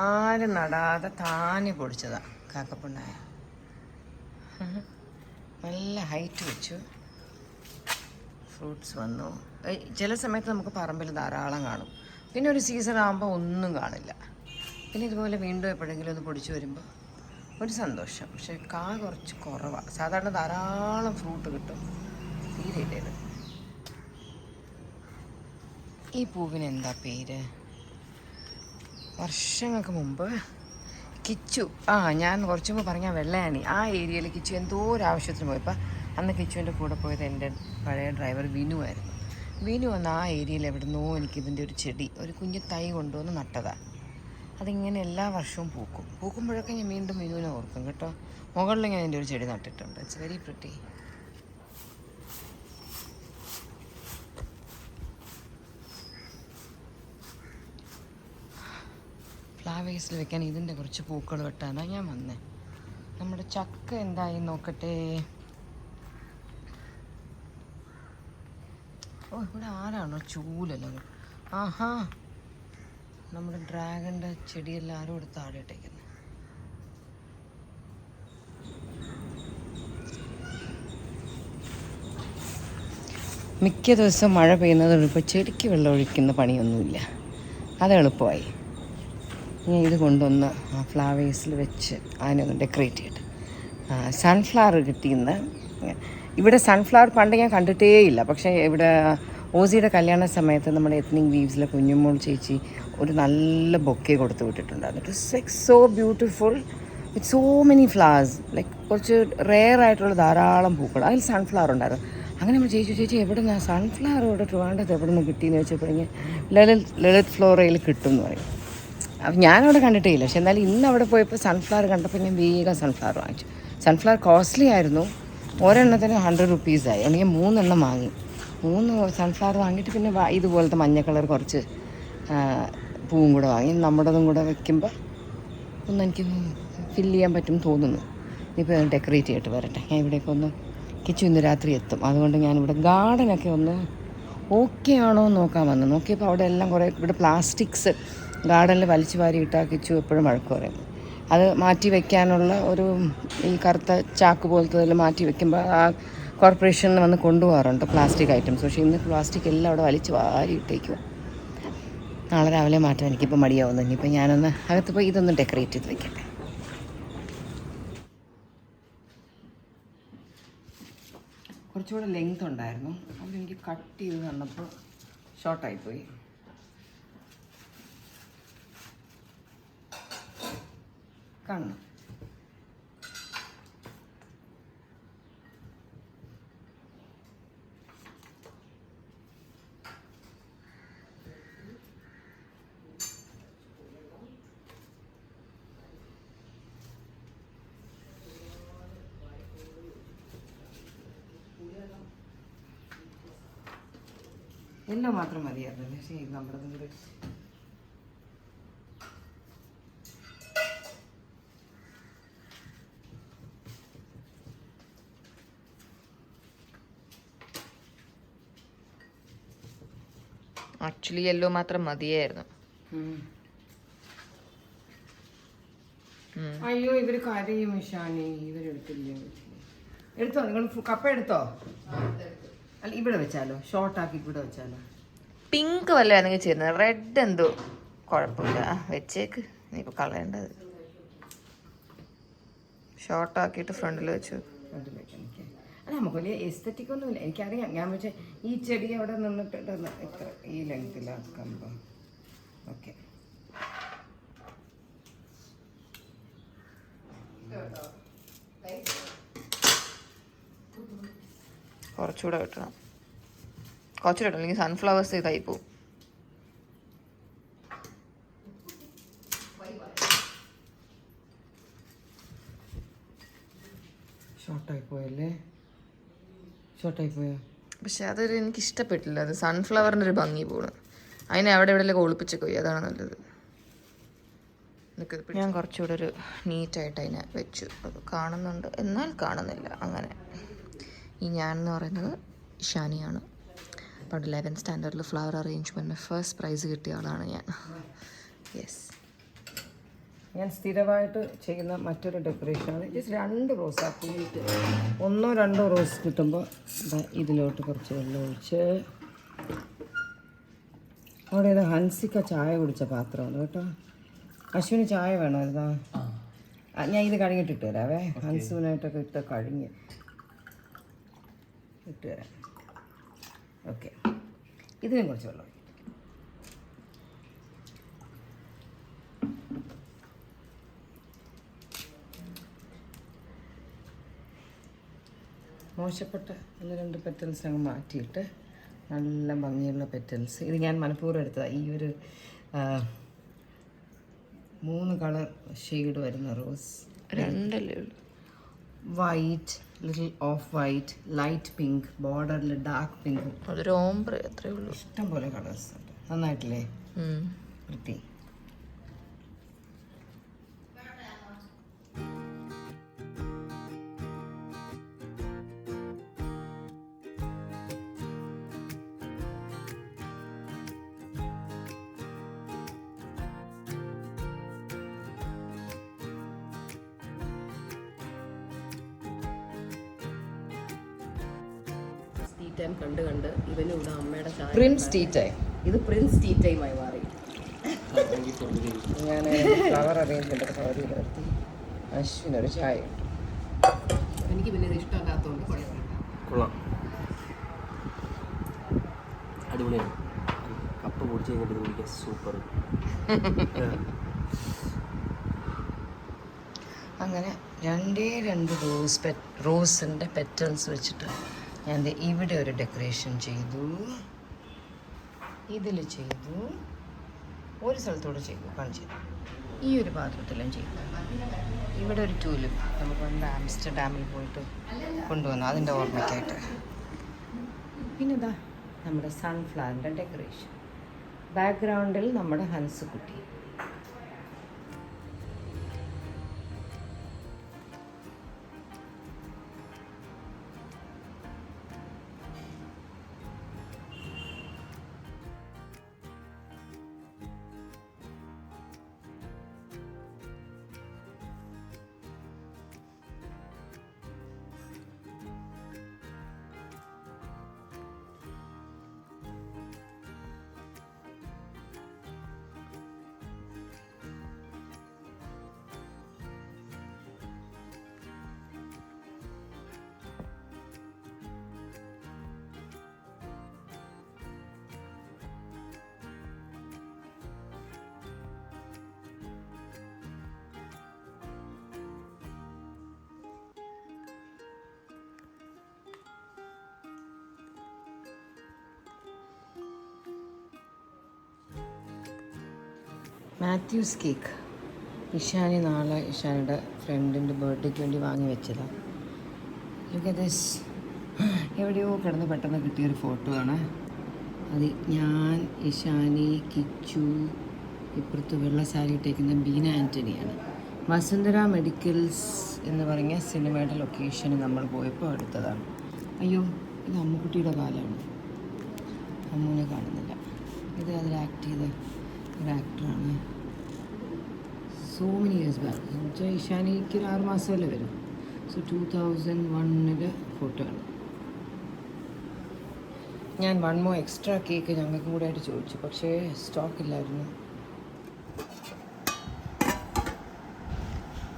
ആരും നടാതെ താനെ പൊടിച്ചതാ കാക്കപ്പുണ്ടായ. നല്ല ഹൈറ്റ് വെച്ചു. ഫ്രൂട്ട്സ് വന്നു. ചില സമയത്ത് നമുക്ക് പറമ്പിൽ ധാരാളം കാണും. പിന്നെ ഒരു സീസൺ ആകുമ്പോൾ ഒന്നും കാണില്ല. പിന്നെ ഇതുപോലെ വീണ്ടും എപ്പോഴെങ്കിലും ഒന്ന് പൊടിച്ചു വരുമ്പോൾ ഒരു സന്തോഷം. പക്ഷേ കുറച്ച് കുറവാണ്. സാധാരണ ധാരാളം ഫ്രൂട്ട് കിട്ടും. തീരെയില്ല. ഈ പൂവിന് എന്താ പേര്? വർഷങ്ങൾക്ക് മുമ്പ് കിച്ചു, ഞാൻ കുറച്ച് മുമ്പ് പറഞ്ഞ വെള്ളയാണി, ആ ഏരിയയിൽ കിച്ചു എന്തോ ഒരു ആവശ്യത്തിന് പോയപ്പോൾ അന്ന് കിച്ചുവിൻ്റെ കൂടെ പോയത് എൻ്റെ പഴയ ഡ്രൈവർ വിനു ആയിരുന്നു. വിനു വന്ന് ആ ഏരിയയിൽ എവിടുന്നോ എനിക്കിതിൻ്റെ ഒരു ചെടി, ഒരു കുഞ്ഞു തൈ കൊണ്ടുവന്ന് നട്ടതാണ്. അതിങ്ങനെ എല്ലാ വർഷവും പൂക്കുമ്പോഴൊക്കെ ഞാൻ വീണ്ടും വിനുവിനെ ഓർക്കും കേട്ടോ. മുകളിൽ ഞാൻ എൻ്റെ ഒരു ചെടി നട്ടിട്ടുണ്ട്. It's very pretty. ഫ്ലവേഴ്സിൽ വെക്കാൻ ഇതിൻ്റെ കുറച്ച് പൂക്കൾ വെട്ടാനാണ് ഞാൻ വന്നേ. നമ്മുടെ ചക്ക എന്തായി നോക്കട്ടെ. ഇവിടെ ആരാണോ ചൂലല്ലോ. ആഹാ, നമ്മുടെ ഡ്രാഗണിൻ്റെ ചെടിയെല്ലാം ആരും ഇവിടെ താഴെ ഇട്ടേക്കുന്നത്. മിക്ക ദിവസം മഴ പെയ്യുന്നത് ഇപ്പോൾ ചെടിക്ക് വെള്ളം ഒഴിക്കുന്ന പണിയൊന്നുമില്ല. അത് എളുപ്പമായി. ഞാൻ ഇത് കൊണ്ടൊന്ന് ഫ്ലവേഴ്സിൽ വെച്ച് അതിനൊന്ന് ഡെക്കറേറ്റ് ചെയ്തിട്ട്. സൺഫ്ലവർ കിട്ടിയെന്ന്. ഇവിടെ സൺഫ്ലവർ പണ്ട് ഞാൻ കണ്ടിട്ടേ ഇല്ല. പക്ഷേ ഇവിടെ ഓസിയുടെ കല്യാണ സമയത്ത് നമ്മുടെ എത്നിക് വീവ്സിലെ കുഞ്ഞുമോൾ ചേച്ചി ഒരു നല്ല ബൊക്കെ കൊടുത്തു വിട്ടിട്ടുണ്ടായിരുന്നു. It was like so beautiful with so many flowers. Like കുറച്ച് റെയർ ആയിട്ടുള്ള ധാരാളം പൂക്കൾ. അതിൽ സൺഫ്ലവർ ഉണ്ടായിരുന്നു. അങ്ങനെ നമ്മൾ ചേച്ചി എവിടെ നിന്നാണ് സൺഫ്ലവർ ഇവിടെ ട്രിവാൻഡ്രത്ത് എവിടെ നിന്ന് കിട്ടിയെന്ന് വെച്ചപ്പോഴെങ്കിൽ ലളിത് ഫ്ലോറയിൽ കിട്ടും എന്ന് പറയും. അപ്പം ഞാനവിടെ കണ്ടിട്ടേ ഇല്ല. പക്ഷെ എന്നാലും ഇന്ന് അവിടെ പോയപ്പോൾ സൺഫ്ലവർ കണ്ടപ്പോൾ ഞാൻ വേഗം സൺഫ്ലവർ വാങ്ങിച്ചു. സൺഫ്ലവർ കോസ്റ്റ്ലി ആയിരുന്നു. ഒരെണ്ണത്തിന് 100 റുപ്പീസായി. അല്ലെങ്കിൽ 3 എണ്ണം വാങ്ങി. 3 സൺഫ്ലവർ വാങ്ങിയിട്ട് പിന്നെ ഇതുപോലത്തെ മഞ്ഞ കളർ കുറച്ച് പൂവും കൂടെ വാങ്ങി. നമ്മുടേതും കൂടെ വയ്ക്കുമ്പോൾ ഒന്ന് എനിക്ക് ഫില്ല് ചെയ്യാൻ പറ്റും തോന്നുന്നു. ഇപ്പോൾ ഡെക്കറേറ്റ് ചെയ്തിട്ട് വരട്ടെ. ഞാൻ ഇവിടേക്ക് ഒന്ന് കിച്ചു ഇന്ന് രാത്രി എത്തും. അതുകൊണ്ട് ഞാനിവിടെ ഗാർഡനൊക്കെ ഒന്ന് ഓക്കെ ആണോ എന്ന് നോക്കാൻ വന്നു. നോക്കിയപ്പോൾ അവിടെ എല്ലാം കുറേ ഇവിടെ പ്ലാസ്റ്റിക്സ് ഗാർഡനിൽ വലിച്ചു വാരി ഇട്ടാൽ കിച്ചു എപ്പോഴും വഴക്ക് പറയും. അത് മാറ്റി വയ്ക്കാനുള്ള ഒരു ഈ കറുത്ത ചാക്ക് പോലത്തെ മാറ്റി വയ്ക്കുമ്പോൾ ആ കോർപ്പറേഷനിൽ വന്ന് കൊണ്ടുപോകാറുണ്ട് പ്ലാസ്റ്റിക് ഐറ്റംസ്. പക്ഷേ ഇന്ന് പ്ലാസ്റ്റിക് എല്ലാം അവിടെ വലിച്ച് വാരി ഇട്ടേക്കുക. നാളെ രാവിലെ മാറ്റാൻ എനിക്കിപ്പോൾ മടിയാവുന്നു. ഇനിയിപ്പോൾ ഞാനൊന്ന് അകത്ത് പോയി ഇതൊന്ന് ഡെക്കറേറ്റ് ചെയ്ത് വയ്ക്കട്ടെ. കുറച്ചുകൂടെ ലെങ്ത് ഉണ്ടായിരുന്നു. അതെനിക്ക് കട്ട് ചെയ്ത് തന്നപ്പോൾ ഷോർട്ടായിപ്പോയി. കാണണം. യെല്ലോ മാത്രം മതിയായിരുന്നു. പക്ഷേ നമ്മുടെ കൂടെ ആക്ച്വലി യെല്ലോ മാത്രം മതിയായിരുന്നു. അയ്യോ ഇവര് കരയും ഷാനി. ഇവരെടുത്തില്ലേ? എടുത്തോ നിങ്ങൾ കപ്പ എടുത്തോ? അല്ല ഇവിടെ വെച്ചാലോ, ഷോർട്ടാക്കി ഇവിടെ വെച്ചാലോ? പിങ്ക് വല്ലതാണെങ്കിൽ ചേരുന്നത്. റെഡ് എന്തോ കുഴപ്പമില്ല. വെച്ചേക്ക്. നീ ഇപ്പോൾ കളയേണ്ടത്. ഷോർട്ടാക്കിയിട്ട് ഫ്രണ്ടിൽ വെച്ചു. അല്ല നമുക്ക് വലിയ എസ്തറ്റിക് ഒന്നുമില്ല. എനിക്കറിയാം. ഞാൻ വെച്ചാൽ ഈ ചെടി അവിടെ നിന്നിട്ട് ഇത്ര ഈ ലെങ്ത്തിലാക്കുമ്പോൾ ഓക്കെ. കുറച്ചുകൂടെ കിട്ടണം. കുറച്ചുകൂടെ കിട്ടണം, അല്ലെങ്കിൽ സൺഫ്ലവേഴ്സ് ഇതായി പോവും. ഷോർട്ടായി പോയല്ലേ? ഷോർട്ടായി പോയോ? പക്ഷെ അതൊരു എനിക്ക് ഇഷ്ടപ്പെട്ടില്ല. അത് സൺഫ്ലവറിൻ്റെ ഒരു ഭംഗി പോണ്. അതിനെ അവിടെ എവിടെയെല്ലാം ഒളിപ്പിച്ച് പോയി. അതാണ് നല്ലത്. ഞാൻ കുറച്ചുകൂടെ ഒരു നീറ്റായിട്ട് അതിനെ വെച്ചു. അത് കാണുന്നുണ്ട് എന്നാൽ കാണുന്നില്ല. അങ്ങനെ ഞാൻ എന്ന് പറയുന്നത് ഇഷാനിയാണ്. പണ്ട് 11th സ്റ്റാൻഡേർഡിൽ ഫ്ലവർ അറേഞ്ച്മെൻറ്റിന് ഫസ്റ്റ് പ്രൈസ് കിട്ടിയ ആളാണ് ഞാൻ. യെസ്, ഞാൻ സ്ഥിരമായിട്ട് ചെയ്യുന്ന മറ്റൊരു ഡെക്കറേഷനാണ്. ജസ്റ്റ് 2 റോസ് ആക്കിയിട്ട് 1-2 റോസ് കിട്ടുമ്പോൾ ഇതിലോട്ട് കുറച്ച് വെള്ളം ഒഴിച്ച്. അവിടെ ഇത് ഹൻസിക്ക ചായ കുടിച്ച പാത്രമാണ് കേട്ടോ. അശ്വിന് ചായ വേണമായിരുന്നാ? ഞാൻ ഇത് കഴുകിയിട്ടിട്ട് തരാവേ. ഹൻസുവിനായിട്ടൊക്കെ ഇട്ട് കഴുകി ഇട്ട് തരാം. ഓക്കെ, ഇതിനും കുറച്ച് വെള്ളം. മോശപ്പെട്ട 1-2 പെറ്റൽസ് അങ്ങ് മാറ്റിയിട്ട് നല്ല ഭംഗിയുള്ള പെറ്റൽസ്. ഇത് ഞാൻ മനഃപൂർവ്വം എടുത്തതാണ്. ഈ ഒരു 3 കളർ ഷെയ്ഡ് വരുന്ന rose. 2 white, little of white, light pink, ബോർഡറിൽ ഡാർക്ക് പിങ്ക്. അതൊരു ഓംബ്ര അത്രേ ഉള്ളൂ. ഇഷ്ടം പോലെ കളേഴ്സ് ഉണ്ട്. നന്നായിട്ടില്ലേ? വൃത്തി. ടൈം കണ്ട് ഇവനും ഇവിടെ അമ്മയുടെ ചായ. Prince tea time. ഇത് പ്രിൻസ് ടീ ടൈമായി മാറി. ഞാൻ ഫ്ലവർ അറേഞ്ച്മെൻ്റ് പകുതി നിർത്തി. അശ്വിനൊരു ചായ. എനിക്ക് പിന്നെ ഇത് ഇഷ്ടമല്ലാത്തതുകൊണ്ട് കൊള്ളാം, അടിപൊളിയാണ്. കപ്പ പൊടിച്ച് കഴിഞ്ഞിട്ട് കുടിക്കാൻ സൂപ്പർ. അങ്ങനെ 2 റോസിൻ്റെ പെറ്റൽസ് വെച്ചിട്ട് ഞാൻ ഇവിടെ ഒരു ഡെക്കറേഷൻ ചെയ്തു, ഇതിൽ ചെയ്തു, ഒരു സ്ഥലത്തോടെ ചെയ്തു, കാണിച്ചു. ഈ ഒരു പാത്രത്തിലും ചെയ്തു. ഇവിടെ ഒരു ട്യൂലിപ്പ് നമുക്ക് പണ്ട് ആംസ്റ്റർഡാമിൽ പോയിട്ട് കൊണ്ടുവന്നു, അതിൻ്റെ ഓർമ്മയ്ക്കായിട്ട്. പിന്നെ ഇതാ നമ്മുടെ സൺഫ്ലവറിൻ്റെ ഡെക്കറേഷൻ. ബാക്ക്ഗ്രൗണ്ടിൽ നമ്മുടെ ഹൻസുകുട്ടി. മാത്യൂസ് കേക്ക്. നാളെ ഇഷാനിയുടെ ഫ്രണ്ടിൻ്റെ ബർത്ത്ഡേക്ക് വേണ്ടി വാങ്ങി വെച്ചതാണ്. Look at this. എവിടെയോ കിടന്ന് പെട്ടെന്ന് കിട്ടിയൊരു ഫോട്ടോ ആണ് അത്. ഞാൻ, ഇഷാനി, കിച്ചു, ഇപ്പുറത്ത് വെള്ള സാരി ഇട്ടേക്കുന്ന ബീന ആൻ്റണിയാണ്. വസുന്ധര മെഡിക്കൽസ് എന്ന് പറഞ്ഞ സിനിമയുടെ ലൊക്കേഷന് നമ്മൾ പോയപ്പോൾ എടുത്തതാണ്. അയ്യോ, ഇത് അമ്മുക്കുട്ടിയുടെ കാലാണ്, അമ്മുവിനെ കാണുന്നില്ല. ഇത് അതിൽ ആക്ട് ചെയ്ത ഒരു ആക്ടറാണ്. So many years back. എന്നുവെച്ചാൽ ഇഷാനിക്ക് ഒരു 6 മാസമല്ലേ വരും. സോ 2001 ഫോട്ടോ ആണ്. ഞാൻ 1 more എക്സ്ട്രാ കേക്ക് ഞങ്ങൾക്ക് കൂടെ ആയിട്ട് ചോദിച്ചു, പക്ഷേ സ്റ്റോക്ക് ഇല്ലായിരുന്നു.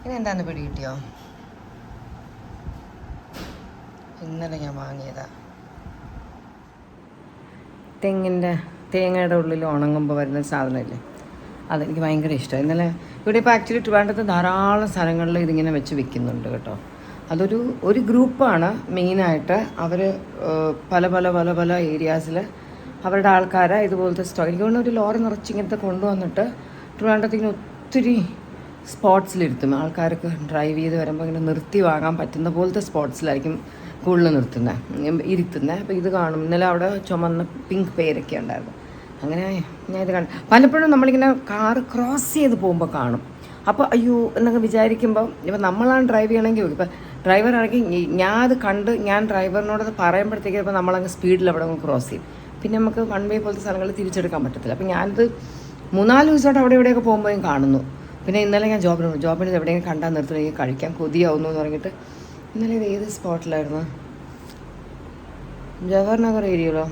ഇതെന്താന്ന് പിടി കിട്ടിയോ? ഇന്നലെ ഞാൻ വാങ്ങിയതാ. തേങ്ങയുടെ ഉള്ളിൽ ഉണങ്ങുമ്പോൾ വരുന്ന സാധനമില്ലേ, അതെനിക്ക് ഭയങ്കര ഇഷ്ടമാണ്. ഇന്നലെ ഇവിടെ ഇപ്പോൾ ആക്ച്വലി ട്രിവാൻഡ്രത്ത് ധാരാളം സ്ഥലങ്ങളിൽ ഇതിങ്ങനെ വെച്ച് വിൽക്കുന്നുണ്ട് കേട്ടോ. ഒരു ഗ്രൂപ്പാണ് മെയിനായിട്ട്. അവർ പല പല പല പല ഏരിയാസിൽ അവരുടെ ആൾക്കാരെ ഇതുപോലത്തെ സ്റ്റോക്ക്, എനിക്ക് തോന്നുന്നു ഒരു ലോറി നിറച്ച് ഇങ്ങനത്തെ കൊണ്ടുവന്നിട്ട് ട്രിവാൻഡ്രത്ത് ഇങ്ങനെ ഒത്തിരി സ്പോട്ട്സിലിരുത്തും. ആൾക്കാർക്ക് ഡ്രൈവ് ചെയ്ത് വരുമ്പോൾ ഇങ്ങനെ നിർത്തി വാങ്ങാൻ പറ്റുന്ന പോലത്തെ സ്പോട്ട്സിലായിരിക്കും കൂടുതൽ നിർത്തുന്നത് ഇരുത്തുന്നത്. അപ്പോൾ ഇത് കാണും. ഇന്നലെ അവിടെ ചുമന്ന പിങ്ക് പേരൊക്കെ ഉണ്ടായിരുന്നു. അങ്ങനെ ഞാൻ ഇത് കണ്ടു. പലപ്പോഴും നമ്മളിങ്ങനെ കാറ് ക്രോസ് ചെയ്ത് പോകുമ്പോൾ കാണും. അപ്പോൾ അയ്യോ എന്നൊക്കെ വിചാരിക്കുമ്പോൾ ഇപ്പം നമ്മളാണ് ഡ്രൈവ് ചെയ്യണമെങ്കിൽ ഇപ്പം ഡ്രൈവറാണെങ്കിൽ ഞാൻ അത് കണ്ട് ഞാൻ ഡ്രൈവറിനോടത് പറയുമ്പോഴത്തേക്ക് ഇപ്പോൾ നമ്മളങ്ങ് സ്പീഡിൽ അവിടെ അങ്ങ് ക്രോസ് ചെയ്യും. പിന്നെ നമുക്ക് വൺ വേ പോലത്തെ സ്ഥലങ്ങളിൽ തിരിച്ചെടുക്കാൻ പറ്റത്തില്ല. അപ്പം ഞാനിത് 3-4 ദിവസമായിട്ട് അവിടെ ഇവിടെയൊക്കെ പോകുമ്പോൾ ഞാൻ കാണുന്നു. പിന്നെ ഇന്നലെ ഞാൻ ജോബിന് എവിടെയെങ്കിലും കണ്ടാൽ നിർത്തണമെങ്കിൽ കഴിക്കാൻ കൊതിയാവുന്നു എന്ന് പറഞ്ഞിട്ട് ഇന്നലെ ഇത് ഏത് സ്പോട്ടിലായിരുന്നു? ജവഹർ നഗർ ഏരിയയിലോ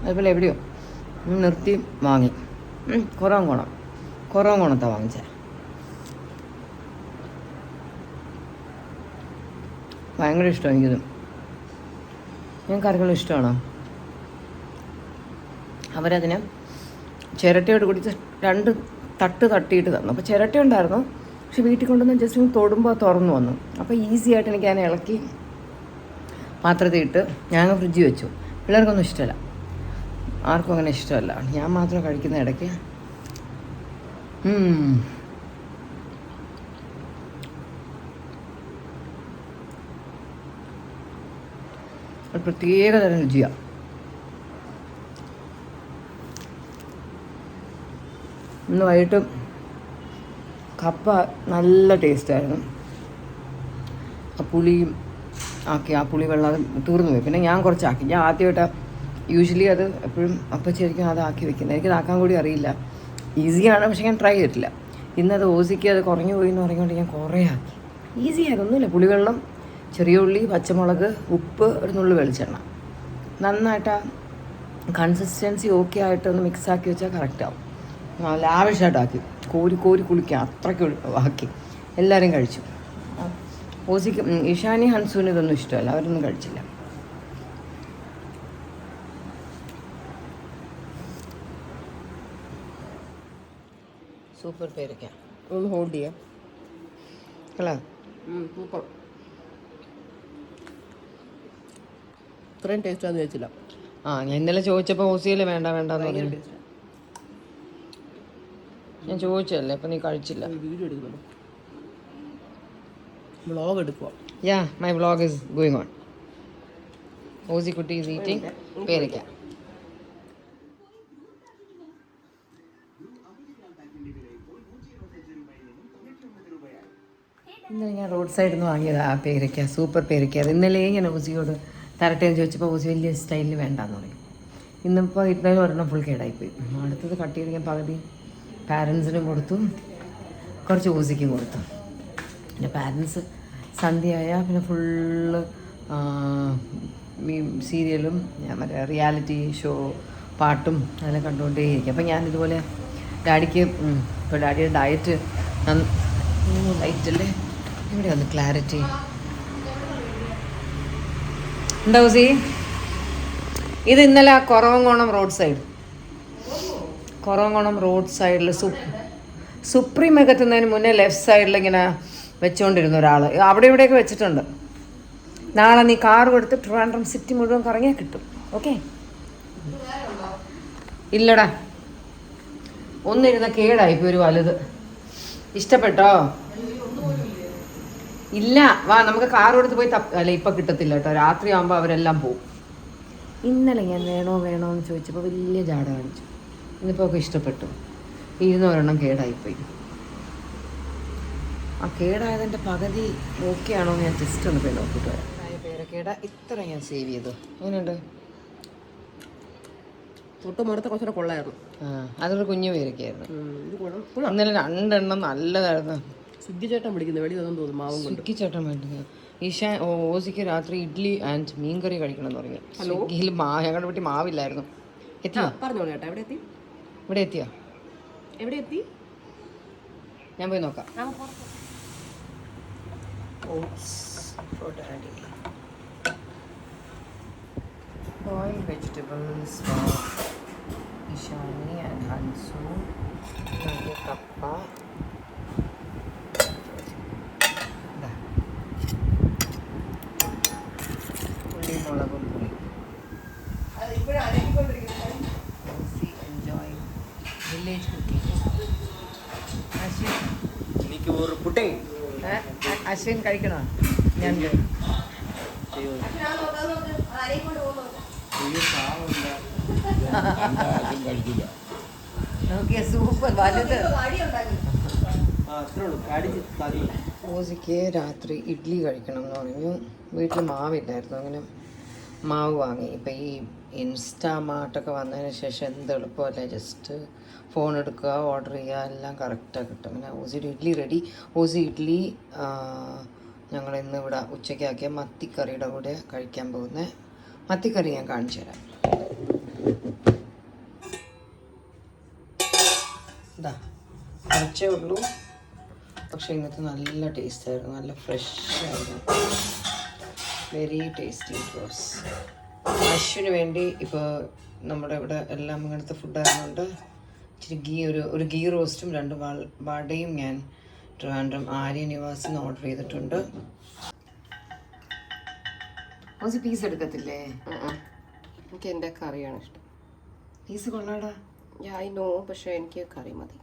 അതുപോലെ എവിടെയോ നിർത്തി വാങ്ങി. കുറവൻകുണത്താണ് വാങ്ങിച്ചത്. ഭയങ്കര ഇഷ്ടമാണ് എനിക്കിത്. ഞാൻ കറികൾ ഇഷ്ടമാണോ? അവരതിനെ ചിരട്ടയോട് കൂടി 2 തട്ട് തട്ടിയിട്ട് തന്നു. അപ്പോൾ ചിരട്ട ഉണ്ടായിരുന്നു, പക്ഷെ വീട്ടിൽ കൊണ്ടുവന്ന് ജസ്റ്റ് ഒന്ന് തൊടുമ്പോൾ തുറന്നു വന്നു. അപ്പോൾ ഈസി ആയിട്ട് എനിക്ക് അതിനെ ഇളക്കി പാത്രത്തിൽ ഇട്ട് ഞാൻ ഫ്രിഡ്ജിൽ വെച്ചു. പിള്ളേർക്കൊന്നും ഇഷ്ടമല്ല, ആർക്കും അങ്ങനെ ഇഷ്ടമല്ല. ഞാൻ മാത്രം കഴിക്കുന്ന ഇടയ്ക്ക് ഒരു പ്രത്യേക തരം രുചിയാണ്. ഇന്ന് വൈകിട്ട് കപ്പ നല്ല ടേസ്റ്റായിരുന്നു. ആ പുളിയും ആക്കി, ആ പുളി വെള്ളം അത് തീർന്നു പോയി. പിന്നെ ഞാൻ കുറച്ചാക്കി. ഞാൻ ആദ്യമായിട്ട് യൂഷ്വലി അത് എപ്പോഴും അപ്പച്ചായിരിക്കും അതാക്കി വെക്കുന്നത്. എനിക്കതാക്കാൻ കൂടി അറിയില്ല. ഈസിയാണ്, പക്ഷെ ഞാൻ ട്രൈ ചെയ്തിട്ടില്ല. ഇന്നത് ഓസിക്ക് അത് കുറഞ്ഞു പോയി എന്ന് പറഞ്ഞുകൊണ്ട് ഞാൻ കുറേ ആക്കി. ഈസി ആയതൊന്നുമില്ല. പുളിവെള്ളം, ചെറിയ ഉള്ളി, പച്ചമുളക്, ഉപ്പ്, ഒരു നുള്ളു വെളിച്ചെണ്ണ, നന്നായിട്ട് കൺസിസ്റ്റൻസി ഓക്കെ ആയിട്ടൊന്ന് മിക്സാക്കി വെച്ചാൽ കറക്റ്റാവും. ലാവിഷായിട്ടാക്കി കോരി കുളിക്കുക, അത്രയ്ക്ക് ആക്കി എല്ലാവരും കഴിച്ചു. ഓസിക്ക്, ഇഷാനി, ഹൻസൂന് ഇതൊന്നും ഇഷ്ടമല്ല, അവരൊന്നും കഴിച്ചില്ല. സൂപ്പർ പേരക്ക ഒന്ന് ഹോൾഡ് ചെയ്യാം. അല്ല സൂപ്പർ. ഇത്രയും ടേസ്റ്റാന്ന് ചോദിച്ചില്ല. ഞാൻ ഇന്നലെ ചോദിച്ചപ്പോൾ ഓസിയല്ലേ വേണ്ടെന്ന് പറഞ്ഞു. ഞാൻ ചോദിച്ചല്ലേ, അപ്പം നീ കഴിച്ചില്ല. വീഡിയോ എടുക്കുന്നുണ്ടോ? വ്ളോഗ് എടുക്കുക. Yeah, my vlog is going on. Ozi Kutti is eating പേരയ്ക്ക. ഇന്നലെ ഞാൻ റോഡ് സൈഡിൽ നിന്ന് വാങ്ങിയത് ആ പേരയ്ക്ക, സൂപ്പർ പേരയ്ക്ക. അത് ഇന്നലെ ഞാൻ ഓസിയോട് തരട്ടെ എന്ന് ചോദിച്ചപ്പോൾ ഓസി വലിയ സ്റ്റൈലിൽ വേണ്ടാന്ന് പറയും. ഇന്നിപ്പോൾ ഇന്നലെ ഒരെണ്ണം ഫുൾ കേടായിപ്പോയി. അടുത്തത് കട്ട് ചെയ്ത് ഞാൻ പകുതി പാരൻസിനും കൊടുത്തു, കുറച്ച് ഓസിക്കും കൊടുത്തു. പിന്നെ പാരൻസ് സന്ധ്യയായാൽ പിന്നെ ഫുള്ള് സീരിയലും മറ്റേ റിയാലിറ്റി ഷോ പാട്ടും അതെല്ലാം കണ്ടുകൊണ്ടേയിരിക്കും. അപ്പം ഞാനിതുപോലെ ഡാഡിക്ക് ഇപ്പോൾ ഡാഡിയുടെ ഡയറ്റ് ലൈറ്റല്ലേ ഇവിടെ വന്ന് ക്ലാരിറ്റി എന്താ ഓസി? ഇത് ഇന്നലെ ആ കുറവൻകുണം റോഡ് സൈഡിൽ സുപ്രീം ഒക്കെ എത്തുന്നതിന് മുന്നേ ലെഫ്റ്റ് സൈഡിൽ ഇങ്ങനെ വെച്ചുകൊണ്ടിരുന്ന ഒരാൾ അവിടെ ഇവിടെയൊക്കെ വെച്ചിട്ടുണ്ട്. നാളെ നീ കാർ കൊടുത്ത് ട്രിവാൻഡ്രം സിറ്റി മുഴുവൻ കറങ്ങിയാൽ കിട്ടും. ഓക്കെ? ഇല്ലടാ, ഒന്നിരുന്ന കേടായിപ്പോ ഒരു വലുത്. ഇഷ്ടപ്പെട്ടോ? ഇല്ല, വാ നമുക്ക് കാർ കൊടുത്ത് പോയി അല്ല ഇപ്പം കിട്ടത്തില്ല കേട്ടോ, രാത്രി ആകുമ്പോൾ അവരെല്ലാം പോവും. ഇന്നലെ ഞാൻ വേണോ എന്ന് ചോദിച്ചപ്പോൾ വലിയ ജാട കാണിച്ചു. ഇന്നിപ്പോൾ ഒക്കെ ഇഷ്ടപ്പെട്ടു. ഒരെണ്ണം കേടായിപ്പോയി. ആ കേടായതിൻ്റെ പകുതി ഓക്കെ ആണോ എന്ന് ഞാൻ ജസ്റ്റ് ഒന്ന് പോയി നോക്കിയിട്ട് വരാം. പേരക്കേട ഇത്ര ഞാൻ സേവ് ചെയ്തു. എങ്ങനെയുണ്ട്? തൊട്ട് മുടത്ത കുറച്ചുകൂടെ കൊള്ളായിരുന്നു. അതൊരു കുഞ്ഞു പേരൊക്കെയായിരുന്നു. ഇന്നലെ 2 എണ്ണം നല്ലതായിരുന്നു. സ്വിഗ്ഗി ചേട്ടൻ പിടിക്കുന്നത് വെളി വന്നു തോന്നുന്നു. മാവും സ്വിഗ്ഗി ചേട്ടൻ വേണ്ടത്. ഓസിക്ക് രാത്രി ഇഡ്ഡലി ആൻഡ് മീൻകറി കഴിക്കണം എന്ന് പറഞ്ഞു. സ്വിഗ്ഗിയിൽ ഞങ്ങളുടെ വീട്ടിൽ മാവില്ലായിരുന്നു. എത്തിയോ? പറഞ്ഞോളൂ ചേട്ടാ. എവിടെ എത്തി? ഇവിടെ എത്തിയോ? എവിടെ എത്തി? ഞാൻ പോയി നോക്കാം. Boiled vegetables for Ishani and Hansu. കപ്പ. ഉള്ളി മുളകും പുളി. Enjoy village cooking. എനിക്ക് ഒരു പുട്ടിങ് അശ്വിൻ കഴിക്കണോ? ഞാൻ നോക്കിയ സൂപ്പർ വലുത്. അത്രേ ഉള്ളൂ. കടിച്ച് തരി. ഓസിക്ക് രാത്രി ഇഡ്ഡലി കഴിക്കണം എന്ന് പറഞ്ഞു. വീട്ടിൽ മാവില്ലായിരുന്നു, അങ്ങനെ മാവ് വാങ്ങി. ഇപ്പം ഈ ഇൻസ്റ്റാമാർട്ടൊക്കെ വന്നതിന് ശേഷം എന്ത് എളുപ്പമല്ലേ, ജസ്റ്റ് ഫോൺ എടുക്കുക, ഓർഡർ ചെയ്യുക, എല്ലാം കറക്റ്റായി കിട്ടും. അങ്ങനെ ഓസിയുടെ ഇഡ്ഡലി റെഡി. ഓസി ഇഡ്ഡലി ഞങ്ങൾ ഇന്ന് ഇവിടെ ഉച്ചയ്ക്കാക്കിയ മത്തിക്കറിയുടെ കൂടെ കഴിക്കാൻ പോകുന്നത്. മത്തിക്കറി ഞാൻ കാണിച്ചു തരാം. ഇതാ കുറച്ചേ ഉള്ളൂ, പക്ഷേ ഇന്നത്തെ നല്ല ടേസ്റ്റ് ആയിരുന്നു, നല്ല ഫ്രഷ് ആയിരുന്നു, very tasty it was. Ashwin വേണ്ടി ഇപ്പോൾ നമ്മുടെ ഇവിടെ എല്ലാം ഇങ്ങനത്തെ ഫുഡായതുകൊണ്ട് ഇച്ചിരി ഒരു ഗീ റോസ്റ്റും 2 വടയും ഞാൻ ട്രിവാൻഡ്രം ആര്യ നിവാസിൽ നിന്ന് ഓർഡർ ചെയ്തിട്ടുണ്ട്. കുറച്ച് പീസ് എടുക്കത്തില്ലേ? എനിക്ക് എൻ്റെ കറിയാണ് ഇഷ്ടം. പീസ് കൊള്ളാടാ. ഐ നോ, പക്ഷേ എനിക്ക് കറി മതി.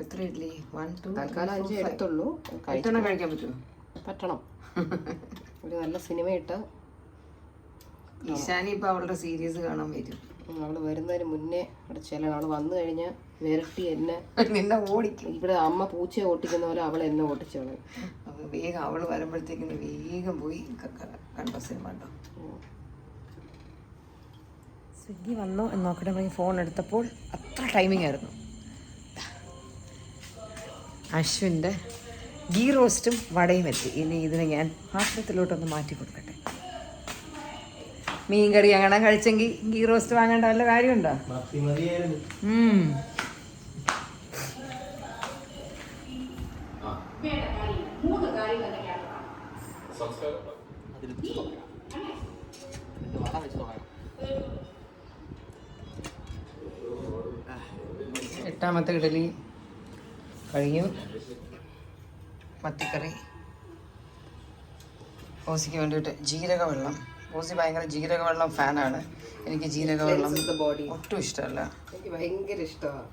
എത്ര ഇഡ്ഡലി? 1 2 തൽക്കാലം 5 എടുത്തുള്ളൂ. എട്ടെണ്ണം കഴിക്കാൻ പറ്റുമോ? പറ്റണം. ഒരു നല്ല സിനിമ ഇട്ട് ഈശാനി ഇപ്പം അവളുടെ സീരീസ് കാണാൻ വരും. അവൾ വരുന്നതിന് മുന്നേ അവിടെ ചെല്ലണം. അവൾ വന്നു കഴിഞ്ഞാൽ വിരട്ടി എന്നെ നിന്നെ ഓടിക്കും. ഇവിടെ അമ്മ പൂച്ചയെ ഓട്ടിക്കുന്ന പോലെ അവൾ എന്നെ ഓട്ടിച്ചോളൂ. അപ്പോൾ വേഗം അവൾ വരുമ്പോഴത്തേക്ക് നീ വേഗം പോയി കണ്ടോ സിനിമ കണ്ടോ. സ്വിഗ്ഗി വന്നോ എന്ന് നോക്കട്ടെ. ഫോൺ എടുത്തപ്പോൾ അത്ര ടൈമിംഗ് ആയിരുന്നു. അശ്വിൻ്റെ ഗീ റോസ്റ്റും വടയും എത്തി. ഇനി ഇതിനെ ഞാൻ പാത്രത്തിലോട്ടൊന്ന് മാറ്റി കൊടുക്കട്ടെ. മീൻ കറി അങ്ങനെ കഴിച്ചെങ്കിൽ ഗീ റോസ്റ്റ് വാങ്ങേണ്ട വല്ല കാര്യമുണ്ടോ? എട്ടാമത്തെ ഇഡലി കഴിഞ്ഞു. മത്തിക്കറി. ഓസിക്ക് വേണ്ടിയിട്ട് ജീരക വെള്ളം. ഓസി ഭയങ്കര ജീരക വെള്ളം ഫാനാണ്. എനിക്ക് ജീരക വെള്ളം ഒട്ടും ഇഷ്ടമല്ല. എനിക്ക് ഭയങ്കര ഇഷ്ടമാണ്.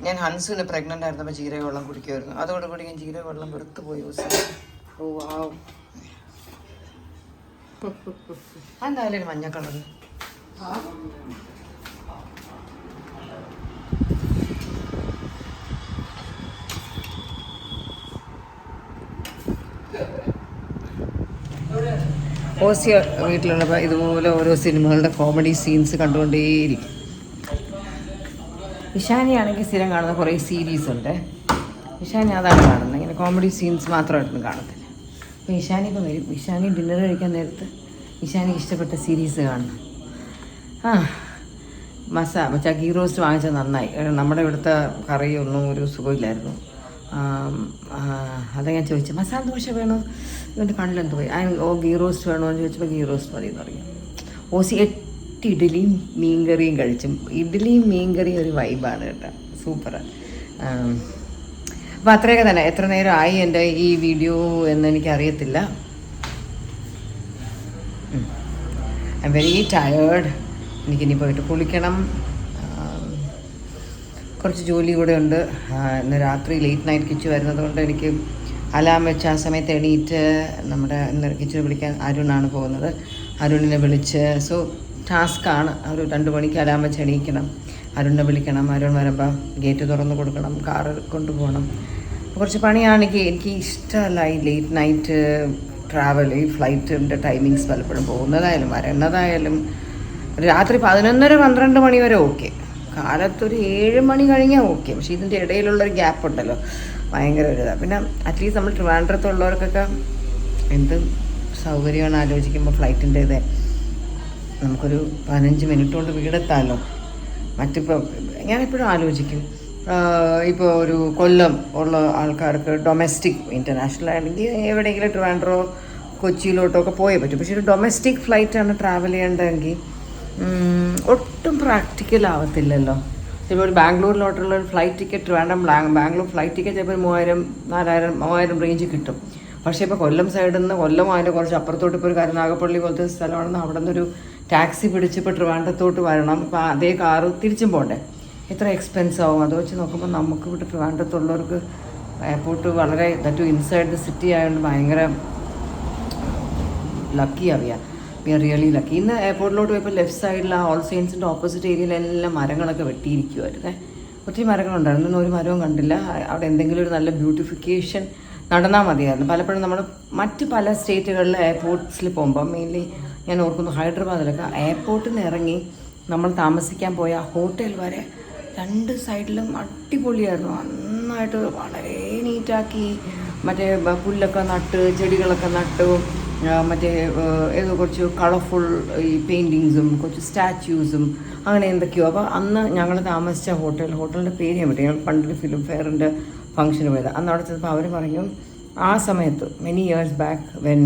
ഞാൻ ഹൻസുവിന് പ്രഗ്നൻ്റ് ആയിരുന്നപ്പോൾ ജീരക വെള്ളം കുടിക്കുമായിരുന്നു. അതോടുകൂടി ഞാൻ ജീരക വെള്ളം വെറുത്ത് പോയി. ഓസി എന്തായാലും മഞ്ഞ കളർ. ഓസിയ വീട്ടിലുള്ളപ്പോൾ ഇതുപോലെ ഓരോ സിനിമകളുടെ കോമഡി സീൻസ് കണ്ടുകൊണ്ടേയിരിക്കും. ഇഷാനിയാണെങ്കിൽ സ്ഥിരം കാണുന്ന കുറേ സീരീസ് ഉണ്ട്. ഇഷാനി അതാണ് കാണുന്നത്, ഇങ്ങനെ കോമഡി സീൻസ് മാത്രമായിട്ടൊന്നും കാണത്തില്ല. അപ്പോൾ ഇഷാനി ഇപ്പം വരും. ഇഷാനി ഡിന്നർ കഴിക്കാൻ നേരത്ത് ഇഷാനിക്ക് ഇഷ്ടപ്പെട്ട സീരീസ് കാണണം. മച്ചാ ഗീ റോസ്റ്റ് വാങ്ങിച്ചത് നന്നായി. നമ്മുടെ ഇവിടുത്തെ കറിയൊന്നും ഒരു സുഖമില്ലായിരുന്നു. അത് ഞാൻ ചോദിച്ചു, മസാല ദോശ വേണോ? ഇവൻ്റെ കണ്ണിലെന്ത് പോയി. ഗീ റോസ്റ്റ് വേണോ എന്ന് ചോദിച്ചപ്പോൾ ഗീ റോസ്റ്റ് മതി എന്ന് പറഞ്ഞു. ഓസി 8 ഇഡ്ഡലിയും മീൻകറിയും കഴിച്ചും. ഇഡ്ഡലിയും മീൻകറിയും ഒരു വൈബാണ് കേട്ടോ, സൂപ്പറാണ്. അപ്പോൾ അത്രയൊക്കെ തന്നെ. എത്ര നേരം ആയി എൻ്റെ ഈ വീഡിയോ എന്ന് എനിക്കറിയത്തില്ല. I am very tired. എനിക്കിനി പോയിട്ട് കുളിക്കണം. കുറച്ച് ജോലി കൂടെ ഉണ്ട്. ഇന്ന് രാത്രി ലേറ്റ് നൈറ്റ് കിച്ചു വരുന്നതുകൊണ്ട് എനിക്ക് അലാം വെച്ച് ആ സമയത്ത് എണീറ്റ് നമ്മുടെ ഇന്ന് കിച്ചന് വിളിക്കാൻ അരുണാണ് പോകുന്നത്. അരുണിനെ വിളിച്ച് ടാസ്ക്കാണ്. ഒരു 2 മണിക്ക് അലാം വെച്ച് എണീക്കണം, അരുണിനെ വിളിക്കണം, അരുൺ വരുമ്പോൾ ഗേറ്റ് തുറന്ന് കൊടുക്കണം, കാറ് കൊണ്ടുപോകണം. കുറച്ച് പണിയാണ്. എനിക്ക് ഇഷ്ടമല്ല ഈ ലേറ്റ് നൈറ്റ് ട്രാവൽ. ഈ ഫ്ലൈറ്റിൻ്റെ ടൈമിങ്സ് പലപ്പോഴും പോകുന്നതായാലും വരുന്നതായാലും രാത്രി 11:30-12 മണി വരെ ഓക്കെ, കാലത്തൊരു 7 മണി കഴിഞ്ഞാൽ ഓക്കെ. പക്ഷേ ഇതിൻ്റെ ഇടയിലുള്ളൊരു ഗ്യാപ്പ് ഉണ്ടല്ലോ, ഭയങ്കര ഒരു ഇതാണ്. പിന്നെ അറ്റ്ലീസ്റ്റ് നമ്മൾ ട്രിവാൻഡ്രത്തുള്ളവർക്കൊക്കെ എന്ത് സൗകര്യമാണ് ആലോചിക്കുമ്പോൾ ഫ്ലൈറ്റിൻ്റെ ഇത്. നമുക്കൊരു 15 മിനിറ്റ് കൊണ്ട് വീടെത്താമല്ലോ. മറ്റിപ്പോൾ ഞാനെപ്പോഴും ആലോചിക്കും, ഇപ്പോൾ ഒരു കൊല്ലം ഉള്ള ആൾക്കാർക്ക് ഡൊമസ്റ്റിക്, ഇൻ്റർനാഷണൽ ആണെങ്കിൽ എവിടെയെങ്കിലും ട്രിവാൻഡ്രോ കൊച്ചിയിലോട്ടോ ഒക്കെ പോയേ പറ്റും. പക്ഷേ ഒരു ഡൊമസ്റ്റിക് ഫ്ലൈറ്റാണ് ട്രാവൽ ചെയ്യേണ്ടതെങ്കിൽ ഒട്ടും പ്രാക്ടിക്കൽ ആവത്തില്ലല്ലോ. ചിലപ്പോൾ ഒരു ബാംഗ്ലൂരിലോട്ടുള്ള ഒരു flight ticket Trivandrum Bangalore flight ticket ചിലപ്പോൾ 3000-4000 റേഞ്ച് കിട്ടും. പക്ഷേ ഇപ്പോൾ കൊല്ലം സൈഡിൽ നിന്ന്, കൊല്ലം അതിൻ്റെ കുറച്ച് അപ്പുറത്തോട്ട് ഇപ്പോൾ ഒരു കരുനാഗപ്പള്ളി പോലത്തെ സ്ഥലമാണെന്ന് അവിടെ നിന്നൊരു ടാക്സി പിടിച്ചിപ്പോൾ ട്രിവാൻഡ്രത്തോട്ട് വരണം. അപ്പോൾ അതേ കാറ് തിരിച്ചും പോകണ്ടേ, എത്ര എക്സ്പെൻസ് ആവും. അത് വെച്ച് നോക്കുമ്പോൾ നമുക്ക് ഇവിടെ ട്രിവാൻഡ്രത്തുള്ളവർക്ക് എയർപോർട്ട് വളരെ ദറ്റ് ഇൻസൈഡ് ദ സിറ്റി ആയതുകൊണ്ട് ഭയങ്കര ലക്കി അറിയാം. We are really lucky. ഇന്ന് എയർപോർട്ടിലോട്ട് പോയപ്പോൾ ലെഫ്റ്റ് സൈഡിൽ ആ ഓൾ സെയിൻസിൻ്റെ ഓപ്പോസിറ്റ് ഏരിയയിലെല്ലാം മരങ്ങളൊക്കെ വെട്ടിയിരിക്കുമായിരുന്നേ. ഒത്തിരി മരങ്ങളുണ്ടായിരുന്നു. ഇന്ന് ഒരു മരവും കണ്ടില്ല. അവിടെ എന്തെങ്കിലും ഒരു നല്ല ബ്യൂട്ടിഫിക്കേഷൻ നടന്നാൽ മതിയായിരുന്നു. പലപ്പോഴും നമ്മൾ മറ്റ് പല സ്റ്റേറ്റുകളിലെ എയർപോർട്ട്സിൽ പോകുമ്പോൾ മെയിൻലി ഞാൻ ഓർക്കുന്നു ഹൈദരാബാദിലൊക്കെ എയർപോർട്ടിൽ നിന്ന് ഇറങ്ങി നമ്മൾ താമസിക്കാൻ പോയ ഹോട്ടൽ വരെ 2 സൈഡിലും അടിപൊളിയായിരുന്നു. നന്നായിട്ട് വളരെ നീറ്റാക്കി മറ്റേ പുല്ലൊക്കെ നട്ട് ചെടികളൊക്കെ നട്ടു മറ്റേ ഏതോ കുറച്ച് കളർഫുൾ ഈ പെയിൻറ്റിങ്സും കുറച്ച് സ്റ്റാച്യൂസും അങ്ങനെ എന്തൊക്കെയോ. അപ്പോൾ അന്ന് ഞങ്ങൾ താമസിച്ച ഹോട്ടലിൻ്റെ പേര് ഞാൻ പറ്റും. ഞങ്ങൾ പണ്ടൊരു ഫിലിം ഫെയറിൻ്റെ ഫംഗ്ഷന് പോയത്. അന്ന് അവിടെ ചെന്നപ്പോൾ അവർ പറഞ്ഞു ആ സമയത്ത് മെനി ഇയേഴ്സ് ബാക്ക് വെൻ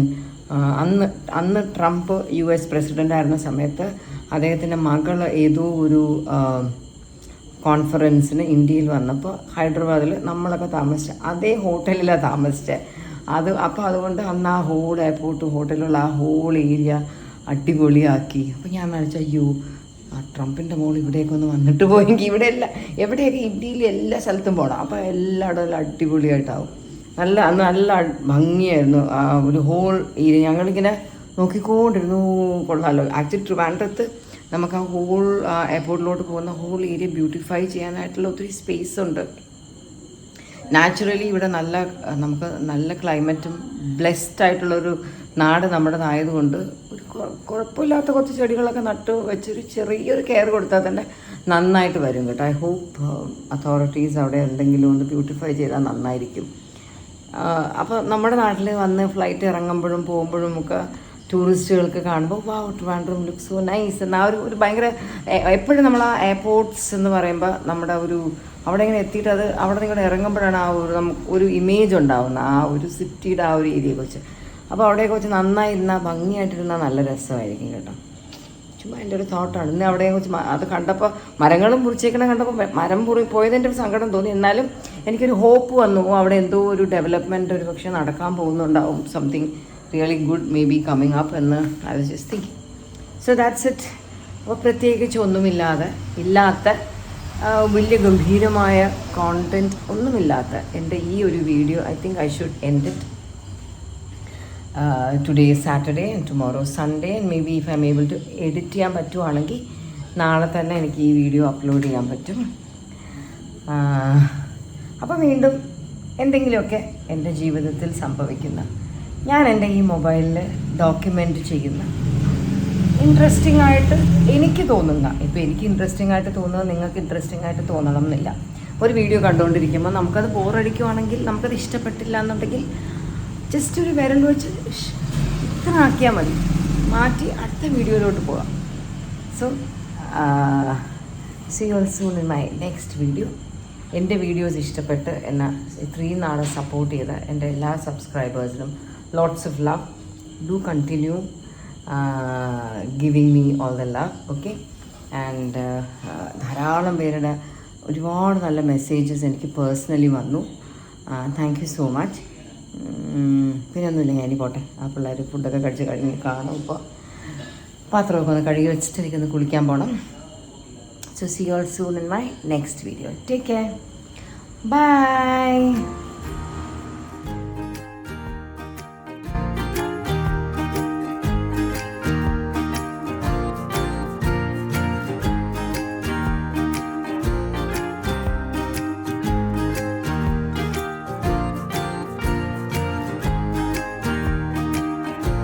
അന്ന് ട്രംപ് US പ്രസിഡൻ്റ് ആയിരുന്ന സമയത്ത് അദ്ദേഹത്തിൻ്റെ മകൾ ഏതോ ഒരു കോൺഫറൻസിന് ഇന്ത്യയിൽ വന്നപ്പോൾ ഹൈദരാബാദിൽ നമ്മളൊക്കെ താമസിച്ച അതേ ഹോട്ടലിലാണ് താമസിച്ചത്. അപ്പോൾ അതുകൊണ്ട് അന്ന് ആ ഹോൾ എയർപോർട്ട് ഹോട്ടലുള്ള ആ ഹോൾ ഏരിയ അടിപൊളിയാക്കി. അപ്പോൾ ഞാൻ വിചാരിച്ചു അയ്യോ ആ ട്രംപിൻ്റെ മോൾ ഇവിടേക്ക് ഒന്ന് വന്നിട്ട് പോയെങ്കിൽ ഇവിടെ എവിടെയൊക്കെ ഇന്ത്യയിൽ എല്ലാ സ്ഥലത്തും പോകണം. അപ്പോൾ എല്ലായിടവും അടിപൊളിയായിട്ടാവും. നല്ല ഭംഗിയായിരുന്നു ആ ഒരു ഹോൾ ഏരിയ. ഞങ്ങളിങ്ങനെ നോക്കിക്കൊണ്ടിരുന്നു. കൊള്ളാമല്ലോ. ആക്ച്വലി ട്രിവാൻഡ്രത്ത് നമുക്ക് ആ ഹോൾ എയർപോർട്ടിലോട്ട് പോകുന്ന ഹോൾ ഏരിയ ബ്യൂട്ടിഫൈ ചെയ്യാനായിട്ടുള്ള ഒത്തിരി സ്പേസ് ഉണ്ട്. നാച്ചുറലി ഇവിടെ നമുക്ക് നല്ല ക്ലൈമറ്റും ബ്ലെസ്ഡ് ആയിട്ടുള്ളൊരു നാട് നമ്മുടേതായതുകൊണ്ട് ഒരു കുഴപ്പമില്ലാത്ത കുറച്ച് ചെടികളൊക്കെ നട്ട് വെച്ചൊരു ചെറിയൊരു കെയർ കൊടുത്താൽ തന്നെ നന്നായിട്ട് വരും കേട്ടോ. ഐ ഹോപ്പ് അതോറിറ്റീസ് അവിടെ എന്തെങ്കിലും ഒന്ന് ബ്യൂട്ടിഫൈ ചെയ്താൽ നന്നായിരിക്കും. അപ്പോൾ നമ്മുടെ നാട്ടിൽ വന്ന് ഫ്ലൈറ്റ് ഇറങ്ങുമ്പോഴും പോകുമ്പോഴും ഒക്കെ ടൂറിസ്റ്റുകൾക്ക് കാണുമ്പോൾ വാവ് ട്രിവാൻഡ്രം ലുക്ക് സോ നൈസ് എന്ന ആ ഒരു ഭയങ്കര എപ്പോഴും നമ്മൾ ആ എയർപോർട്ട്സ് എന്ന് പറയുമ്പോൾ നമ്മുടെ അവിടെ ഇങ്ങനെ എത്തിയിട്ട് അവിടെ നിങ്ങൾ ഇറങ്ങുമ്പോഴാണ് ആ ഒരു ഇമേജ് ഉണ്ടാവുന്നത് ആ ഒരു സിറ്റിയുടെ ആ ഒരു ഏരിയയെക്കുറിച്ച്. അപ്പോൾ അവിടെയൊക്കെ വെച്ച് നന്നായി ഇരുന്നാൽ ഭംഗിയായിട്ടിരുന്നാൽ നല്ല രസമായിരിക്കും കേട്ടോ. ചുമ്മാ എൻ്റെ ഒരു തോട്ടാണ്. ഇന്ന് അവിടെ വെച്ച് അത് കണ്ടപ്പോൾ മരങ്ങളും മുറിച്ചേക്കണം കണ്ടപ്പോൾ മരം പോയതിൻ്റെ ഒരു സങ്കടം തോന്നി. എന്നാലും എനിക്കൊരു ഹോപ്പ് വന്നു അവിടെ എന്തോ ഒരു ഡെവലപ്മെൻറ്റ് ഒരു പക്ഷേ നടക്കാൻ പോകുന്നുണ്ടാവും. Something really good may be coming up എന്ന് I was just thinking. So that's it. അപ്പോൾ പ്രത്യേകിച്ച് ഇല്ലാത്ത വലിയ ഗംഭീരമായ കോണ്ടൻറ്റ് ഒന്നുമില്ലാത്ത എൻ്റെ ഈ ഒരു video I think I should end it. Today Saturday and tomorrow Sunday and maybe if I am able to edit ചെയ്യാൻ പറ്റുവാണെങ്കിൽ നാളെ തന്നെ എനിക്ക് ഈ വീഡിയോ അപ്ലോഡ് ചെയ്യാൻ പറ്റും. അപ്പോൾ വീണ്ടും എന്തെങ്കിലുമൊക്കെ എൻ്റെ ജീവിതത്തിൽ സംഭവിക്കുന്ന ഞാൻ എൻ്റെ ഈ മൊബൈലിൽ ഡോക്യുമെൻ്റ് ചെയ്യുന്ന ഇൻട്രസ്റ്റിംഗ് ആയിട്ട് എനിക്ക് തോന്നുന്ന ഇപ്പോൾ എനിക്ക് ഇൻട്രസ്റ്റിംഗ് ആയിട്ട് തോന്നുന്നത് നിങ്ങൾക്ക് ഇൻട്രസ്റ്റിംഗ് ആയിട്ട് തോന്നണം എന്നില്ല. ഒരു വീഡിയോ കണ്ടുകൊണ്ടിരിക്കുമ്പോൾ നമുക്കത് ബോറടിക്കുവാണെങ്കിൽ നമുക്കത് ഇഷ്ടപ്പെട്ടില്ല എന്നുണ്ടെങ്കിൽ ജസ്റ്റ് ഒരു വിരൽ വെച്ച് ഇത്ര ആക്കിയാൽ മതി, മാറ്റി അടുത്ത വീഡിയോയിലോട്ട് പോകാം. So see you soon in my next video. എൻ്റെ വീഡിയോസ് ഇഷ്ടപ്പെട്ട് എന്നെ ഇത്രയും നാളെ സപ്പോർട്ട് ചെയ്ത എൻ്റെ എല്ലാ സബ്സ്ക്രൈബേഴ്സിനും lots of love. Do continue giving me all the love. Okay. And ധാരാളം പേരുടെ ഒരുപാട് നല്ല മെസ്സേജസ് എനിക്ക് പേഴ്സണലി വന്നു. Thank you so much. പിന്നെ ഒന്നുമില്ല, ഞാനീ പോട്ടെ. ആ പിള്ളേർ ഫുഡൊക്കെ കഴിച്ച് കഴിഞ്ഞ് കാണും. ഇപ്പോൾ പാത്രമൊക്കെ ഒന്ന് കഴുകി വെച്ചിട്ട് എനിക്കൊന്ന് കുളിക്കാൻ പോകണം. So see you all soon in my next video. Take care. Bye.